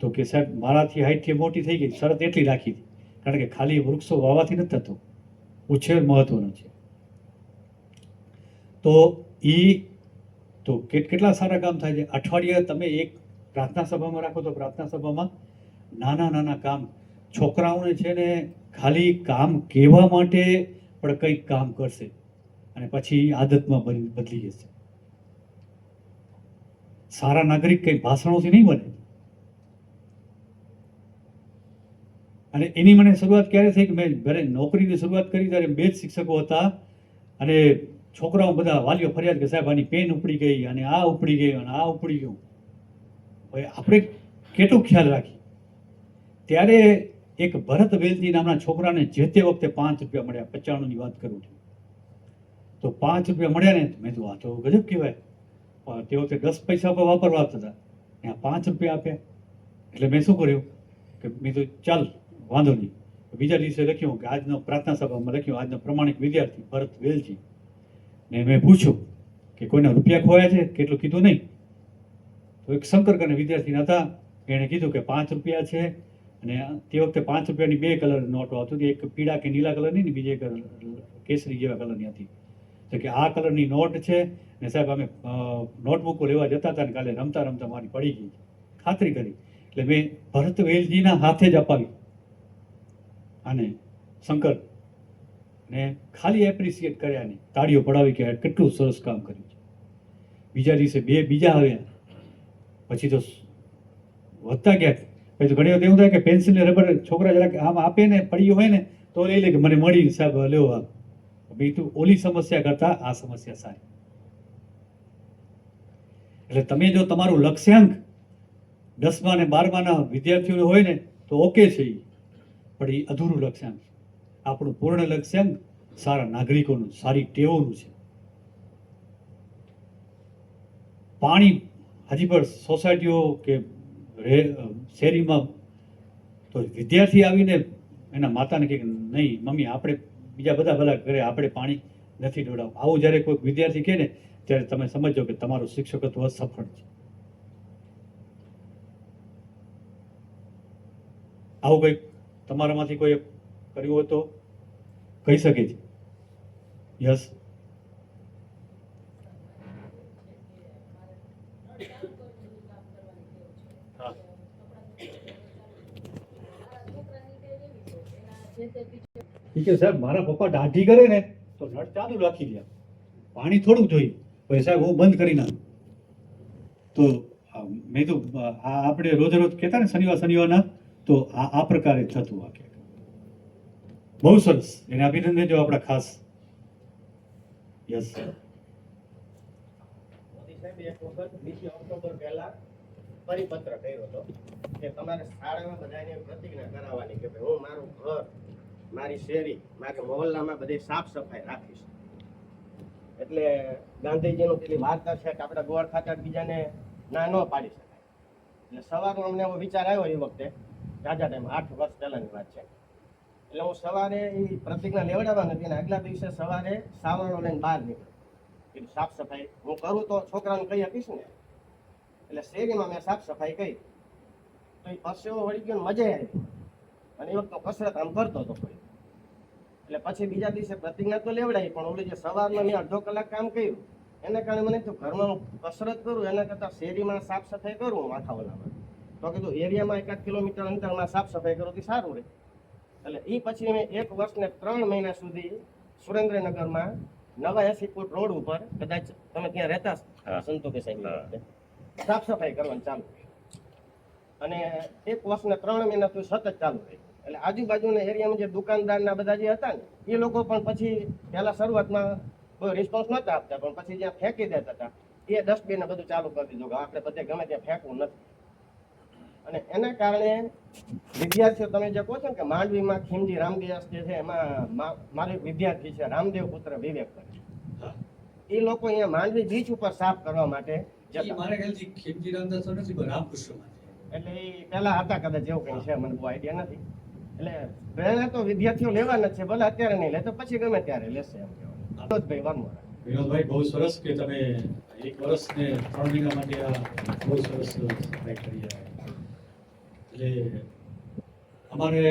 તો કે સાહેબ મારાથી હાઇટથી મોટી થઈ ગઈ. શરત એટલી રાખી હતી કારણ કે ખાલી વૃક્ષો વાવવાથી નથી થતો, ઉછેર મહત્વનો છે. તો એ તો કેટલા સારા કામ થાય છે. અઠવાડિયે તમે એક પ્રાર્થના સભામાં રાખો તો પ્રાર્થના સભામાં નાના નાના કામ છોકરાઓને છે ને ખાલી કામ કહેવા માટે પણ કંઈક કામ કરશે અને પછી આદતમાં બદલી જશે. સારા નાગરિક કંઈ ભાષણોથી નહીં બને. અને એની મને શરૂઆત ક્યારે થઈ કે મેં ઘરે નોકરીની શરૂઆત કરી ત્યારે 2 જ શિક્ષકો હતા અને છોકરાઓ બધા વાલીઓ ફરિયાદ કે સાહેબ આની પેન ઉપડી ગઈ અને આ ઉપડી ગઈ અને આ ઉપડી ગયું. હવે આપણે કેટલો ખ્યાલ રાખીએ. ત્યારે એક ભરત વેલજી નામના છોકરાને જે તે વખતે 5 રૂપિયા મળ્યા, 95ની વાત કરું છું. તો 5 રૂપિયા મળ્યા ને મેં તો આ તો ગજબ કહેવાય. તે વખતે 10 પૈસા પર વાપરવા હતા, ત્યાં 5 રૂપિયા આપ્યા. એટલે મેં શું કર્યું કે મેં તો ચાલ વાંધો નહીં. બીજા દિવસે લખ્યું કે આજનો પ્રાર્થના સભામાં લખ્યું આજનો પ્રમાણિક વિદ્યાર્થી ભરત વેલજી. ને મેં પૂછ્યું કે કોઈના રૂપિયા ખોયા છે? કેટલું કીધું નહીં. તો એક શંકર કરીને વિદ્યાર્થી હતા, એણે કીધું કે 5 રૂપિયા છે. અને તે વખતે 5 રૂપિયાની 2 કલર નોટો આવતી હતી, એક પીળા કે નીલા કલરની ને બીજી એક કેસરી જેવા કલરની હતી. તો કે આ કલરની નોટ છે ને સાહેબ અમે નોટબુકો લેવા જતા હતા ને કાલે રમતા રમતા મારી પડી ગઈ. ખાતરી કરી એટલે મેં ભરત વેલજીના હાથે જ અપાવી અને શંકર ને ખાલી એપ્રિશિએટ કર્યા નહીં, તાળીઓ પડાવી કે કેટલું સરસ કામ કર્યું છે. બીજા દિવસે 2 બીજા આવ્યા, પછી તો વધતા ગયા. પછી તો ઘણી વખત એવું થાય કે પેન્સિલ ને રબર છોકરા જરાક આમ આપે ને પડ્યું હોય ને તો લઈ લે કે મને મળી સાહેબ લેવો આપ. બીજું ઓલી સમસ્યા કરતા આ સમસ્યા સારી. એટલે તમે જો તમારું લક્ષ્યાંક 10મા અને 12માના વિદ્યાર્થીઓ હોય ને તો ઓકે છે, પણ એ અધૂરું લક્ષ્યાંક છે. આપણું પૂર્ણ લક્ષ્યાંક સારા નાગરિકોનું, સારી ટેવોનું છે. પાણી હજી પણ સોસાયટીઓ કે શેરીમાં તો વિદ્યાર્થી આવીને એના માતાને કહે કે નહીં મમ્મી આપણે બીજા બધા ભલા કરે, આપણે પાણી નથી ઢોળાવું. આવું જ્યારે કોઈ વિદ્યાર્થી કહે ને ત્યારે તમે સમજો કે તમારું શિક્ષકત્વ સફળ છે. આવું કંઈક તમારામાંથી કોઈ કર્યું હોય તો કહી શકે છે. યસ. જે તે ઠીક છે સાહેબ, મારા પપ્પા દાઢી કરે ને તો નળ ચાલુ રાખી દે, પાણી થોડું જોઈએ, પછી સાહેબ હું બંધ કરી નાખું. તો મેં તો આ આપણે રોજ રોજ કહેતા ને શનિવારના, તો આ પ્રકારે થતું આ કે બહુ સરસ, એને અભિનંદન જો આપણા ખાસ. Yes sir. મોદી સાહેબે એક વખત 20 ઓક્ટોબર પહેલા પરિપત્ર કર્યો હતો કે તમારે શાળામાં બધાને પ્રતિજ્ઞા કરાવવાની કે ભાઈ હું મારું ઘર, મારી શેરી, મારા મોહલ્લામાં બધી સાફ સફાઈ રાખીશ. એટલે ગાંધીજીનું પેલી વાર્તા છે કે આપણા ગોળ ખાતા બીજાને ના ન પાડી શકાય. એટલે સવારમાં અમને એવો વિચાર આવ્યો એ વખતે, તાજા ટાઈમ 8 વર્ષ પહેલાની વાત છે. એટલે હું સવારે એ પ્રતિજ્ઞા લેવડાવવા નથી અને આગલા દિવસે સવારે સાવરણો લઈને બહાર નીકળ્યો. સાફ સફાઈ હું કરું તો છોકરાને કહી આપીશ ને. એટલે શેરીમાં મેં સાફ સફાઈ કરી તો એ પરસેવો વળી ગયો ને મજા આવી. અને એ વખતે કસરત આમ કરતો હતો કોઈ. એટલે પછી બીજા દિવસે પ્રતિજ્ઞા તો લેવડાવી, પણ ઓલી જે સવારમાં મેં અડધો કલાક કામ કર્યું એના કારણે મને તો ઘરમાં કસરત કરું એના કરતાં શેરીમાં સાફ સફાઈ કરું માથાવાલામાં. તો કીધું એરિયામાં 1 કિલોમીટર અંતરમાં સાફ સફાઈ કરું તો સારું રહે. એટલે એ પછી મેં 1 વર્ષ ને 3 મહિના સુધી સુરેન્દ્રનગરમાં નવા 80 ફૂટ રોડ ઉપર, કદાચ તમે ત્યાં રહેતા સંતોકે સાહેબ, સાફ સફાઈ કરવાનું ચાલુ. અને 1 વર્ષ ને 3 મહિના સુધી સતત ચાલુ રહી. એટલે આજુબાજુના એરિયામાં જે દુકાનદારના બધા જે હતા ને એ લોકો પણ પછી પહેલા શરૂઆતમાં કોઈ રિસ્પોન્સ નહોતા આપતા, પણ પછી જ્યાં ફેંકી દેતા હતા એ ડસ્ટબિન બધું ચાલુ કરી દીધું કે આપણે બધે ગમે ત્યાં ફેંકવું નથી. અને એના કારણે વિદ્યાર્થીઓ, તમે જે કહો છો ને કે માંડવીમાં ખીમજી રામદાસ જે છે એમાં મારો વિદ્યાર્થી છે રામદેવ પુત્ર વિવેક, એ લોકો અહીંયા માંડવી બીચ ઉપર સાફ કરવા માટે જતા. મારા ખ્યાલથી ખીમજી રામદાસ નથી, પણ રામકૃષ્ણ. એટલે એ પહેલા હતા કદાચ, એવું કંઈ છે, મને બહુ આઈડિયા નથી. એટલે પ્રેરણા તો વિદ્યાર્થીઓ લેવાના જ છે, ભલે અત્યારે નહીં લે તો પછી ગમે ત્યારે લેશે એમ કહેવાનું. વિનોદભાઈ વર્મા. વિનોદભાઈ, બહુ સરસ કે તમે 1 વર્ષ ને 3 મહિના માટે આ બહુ સરસ સફાઈ કરી રહ્યા. એટલે અમારે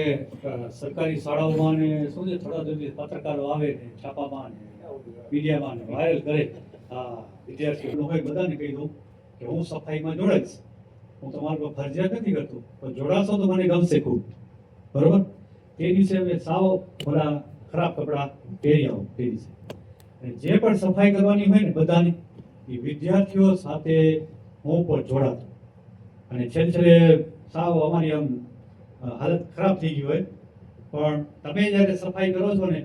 સરકારી શાળાઓમાં ને શું છે, થોડા દિવસ પત્રકારો આવે ને છાપામાં ને મીડિયામાં ને વાયરલ કરે. હા, વિદ્યાર્થીઓ હોય બધાને કહી દઉં કે હું સફાઈમાં જોડાઈશ. હું તમારા પર ફરજિયાત નથી કરતો, પણ જોડાશો તો મને ગમશે ખૂબ. બરોબર? તે દિવસે અમે સાવ બધા ખરાબ કપડાં પહેરી આવો તે દિવસે. અને જે પણ સફાઈ કરવાની હોય ને બધાની, એ વિદ્યાર્થીઓ સાથે હું પણ જોડાતો. અને છેલ્લે સાવ અમારી આમ હાલત ખરાબ થઈ ગઈ હોય, પણ તમે જ્યારે સફાઈ કરો છો ને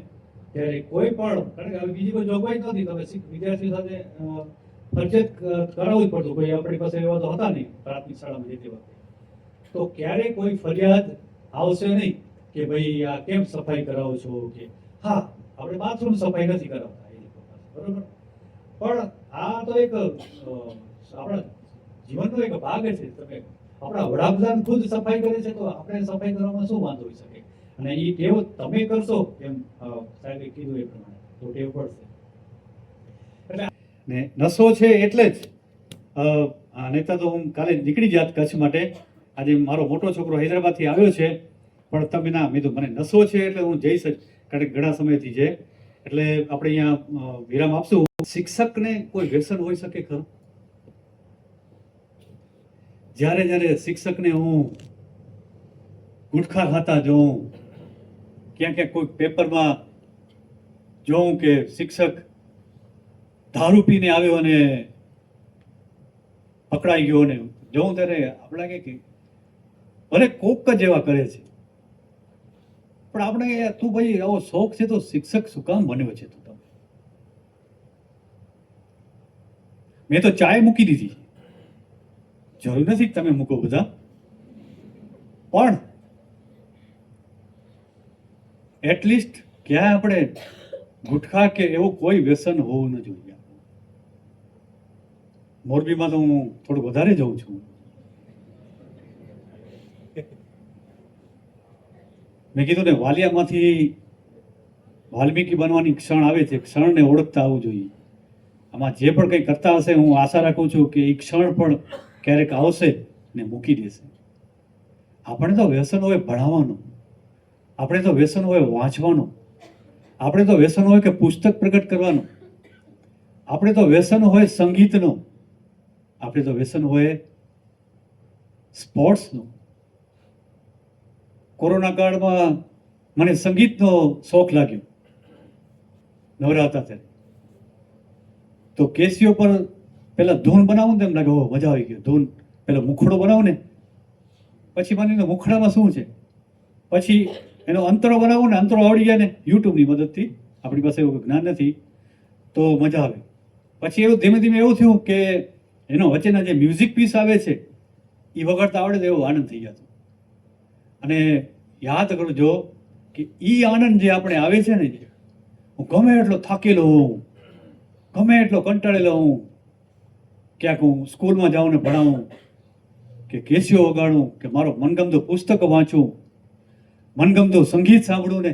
ત્યારે કોઈ પણ, કારણ કે હવે બીજી કોઈ જોગવાઈ નહોતી, તમે વિદ્યાર્થીઓ સાથે ફરજિયાત કરાવવું જ પડતું. કોઈ આપણી પાસે એવા તો હતા નહીં પ્રાથમિક શાળામાં જતી વખતે. તો ક્યારેય કોઈ ફરિયાદ આવશે નહીં કે ભાઈ આ કેમ સફાઈ કરાવો છો. કે હા, આપણે બાથરૂમ સફાઈ નથી કરાવતા એ લોકો પાસે, બરોબર, પણ આ તો એક આપણા જીવનનો એક ભાગ છે. તમે આપણા વડાપ્રધાન ખુદ સફાઈ કરે છે, તો આપણે સફાઈ કરવામાં શું વાંધો હોઈ શકે? અને એ ટેવ તમે કરશો એમ સાહેબે કીધું એ પ્રમાણે તો ટેવ પડશે. એટલે ને નશો છે એટલે જ નેતા તો હું કાલે નીકળી જાત કચ્છ માટે. આજે મારો મોટો છોકરો હૈદરાબાદથી આવ્યો છે, પણ તમે ના, મેં તો મને નશો છે એટલે હું જઈશ જ, કારણ કે ઘણા સમયથી છે. એટલે આપણે અહીંયા વિરામ આપશું. શિક્ષકને કોઈ વ્યસન હોઈ શકે ખરું? જ્યારે શિક્ષકને હું ગુટખા ખાતા જોઉં, ક્યાંક કોઈ પેપરમાં જોઉં કે શિક્ષક દારૂ પીને આવ્યો અને પકડાઈ ગયો ને જોઉં, ત્યારે આપણે લાગે કે ભલે કોક જ એવા કરે છે, પણ આપણે તું ભાઈ આવો શોખ છે તો શિક્ષક શું કામ બન્યો છે? તું તમે, મેં તો ચાય મૂકી દીધી, જરૂર નથી તમે મૂકો બધા, પણ એટલીસ્ટ ક્યાં આપણે ગુટખા કે એવું કોઈ વ્યસન હોવું ન જોઈએ. મોરબીમાં તો હું થોડું વધારે જઉં છું. મેં કીધું ને, વાલિયામાંથી વાલ્મીકી બનવાની ક્ષણ આવે છે, ક્ષણને ઓળખતા આવવું જોઈએ. આમાં જે પણ કંઈ કરતા હશે, હું આશા રાખું છું કે એ ક્ષણ પણ ક્યારેક આવશે ને મૂકી દેશે. આપણે તો વ્યસન હોય ભણાવવાનું, આપણે તો વ્યસન હોય વાંચવાનું, આપણે તો વ્યસન હોય કે પુસ્તક પ્રગટ કરવાનું, આપણે તો વ્યસન હોય સંગીતનો, આપણે તો વ્યસન હોય સ્પોર્ટ્સનું. કોરોના કાળમાં મને સંગીતનો શોખ લાગ્યો નવરાતા ત્યારે. તો કેસીઓ પર પેલા ધૂન બનાવું ને એમ લાગે ઓ મજા આવી ગઈ ધૂન, પેલો મુખડો બનાવું ને પછી મને મુખડામાં શું છે, પછી એનો અંતરો બનાવું ને અંતરો આવડી ગયા ને યુટ્યુબની મદદથી, આપણી પાસે એવું જ્ઞાન નથી તો મજા આવે. પછી એવું ધીમે ધીમે એવું થયું કે એનો વચ્ચેના જે મ્યુઝિક પીસ આવે છે એ વગાડતા આવડે તો એવો આનંદ થઈ જતો. અને યાદ કરજો કે એ આનંદ જે આપણે આવે છે ને, હું ગમે એટલો થાકેલો હોઉં, ગમે એટલો કંટાળેલો હોઉં, ક્યાંક હું સ્કૂલમાં જાઉં ને ભણાવું કે કેસીઓ વગાડું કે મારો મનગમતો પુસ્તક વાંચું, મનગમતું સંગીત સાંભળું ને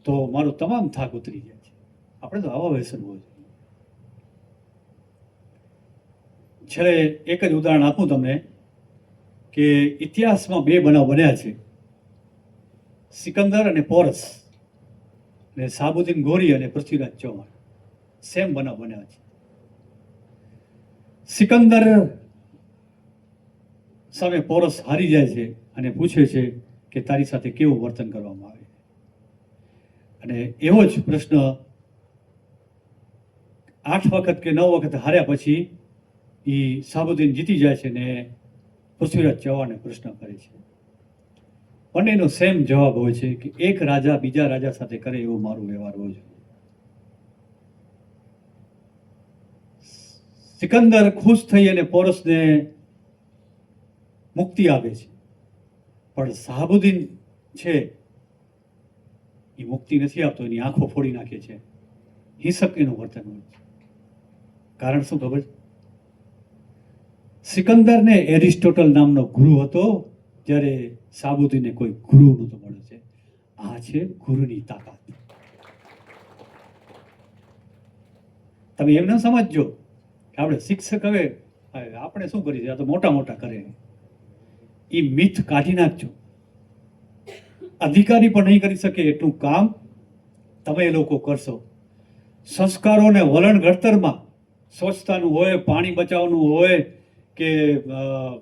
તો મારો તમામ થાક ઉતરી જાય છે. આપણે તો આવા વ્યસન હોય છે. છેલ્લે એક જ ઉદાહરણ આપું તમને કે ઇતિહાસમાં બે બનાવ બન્યા છે, સિકંદર અને પોરસ, અને સાબુદ્દીન ગોરી અને પૃથ્વીરાજ ચૌહાણ. સેમ બનાવ બન્યા છે. સિકંદર સામે પોરસ હારી જાય છે અને પૂછે છે કે તારી સાથે કેવું વર્તન કરવામાં આવે. અને એવો જ પ્રશ્ન 8 વખત કે 9 વખત હાર્યા પછી એ સાબુદ્દીન જીતી જાય છે ને પૃથ્વીરાજ ચૌહાણને પ્રશ્ન કરે છે. બંનેનો સેમ જવાબ હોય છે કે એક રાજા બીજા રાજા સાથે કરે એવો મારો વ્યવહાર હોય છે. સિકંદર ખુશ થઈ અને પોરસને મુક્તિ આપે છે, પણ સાબુદ્દીન છે એ મુક્તિ નથી આપતો, એની આંખો ફોડી નાખે છે. હિંસક એનું વર્તન હોય છે. કારણ શું ખબર? સિકંદરને એરિસ્ટોટલ નામનો ગુરુ હતો, જ્યારે સાબુદ્દીનને કોઈ ગુરુ નહોતો મળ્યો છે. આ છે ગુરુની તાકાત. તમે એમ ન સમજજો કે આપણે શિક્ષક હવે આપણે શું કરીએ, આ તો મોટા મોટા કરે. એ મિથ કાઢી નાખજો. અધિકારી પણ નહીં કરી શકે એટલું કામ તમે લોકો કરશો. સંસ્કારોને વલણ ઘડતરમાં સ્વચ્છતાનું હોય, પાણી બચાવવાનું હોય કે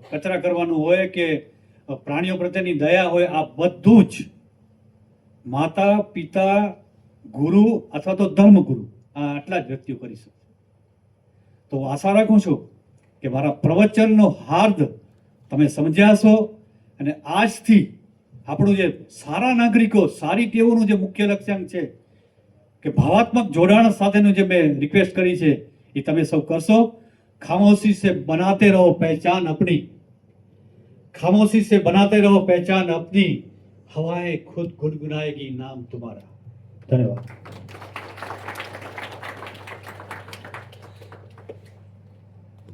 કચરા કરવાનું હોય કે પ્રાણીઓ પ્રત્યેની દયા હોય, આ બધું જ માતા પિતા ગુરુ અથવા તો ધર્મગુરુ આ આટલા જ વ્યક્તિઓ કરી શકે. તો આશા રાખું છું કે મારા પ્રવચનનો હાર્દ તમે સમજ્યા છો અને આજથી આપણું જે સારા નાગરિકો સારી ટેવોનું જે મુખ્ય લક્ષ્યાંક છે કે ભાવાત્મક જોડાણ સાથેનું જે મેં રિક્વેસ્ટ કરી છે એ તમે સૌ કરશો. ખામોશી સે બનાતે રહો પહેચાન अपनी, खामोशी से बनाते रहो पहचान अपनी, हवाएं खुद गुनगुनाएगी नाम तुम्हारा. धन्यवाद.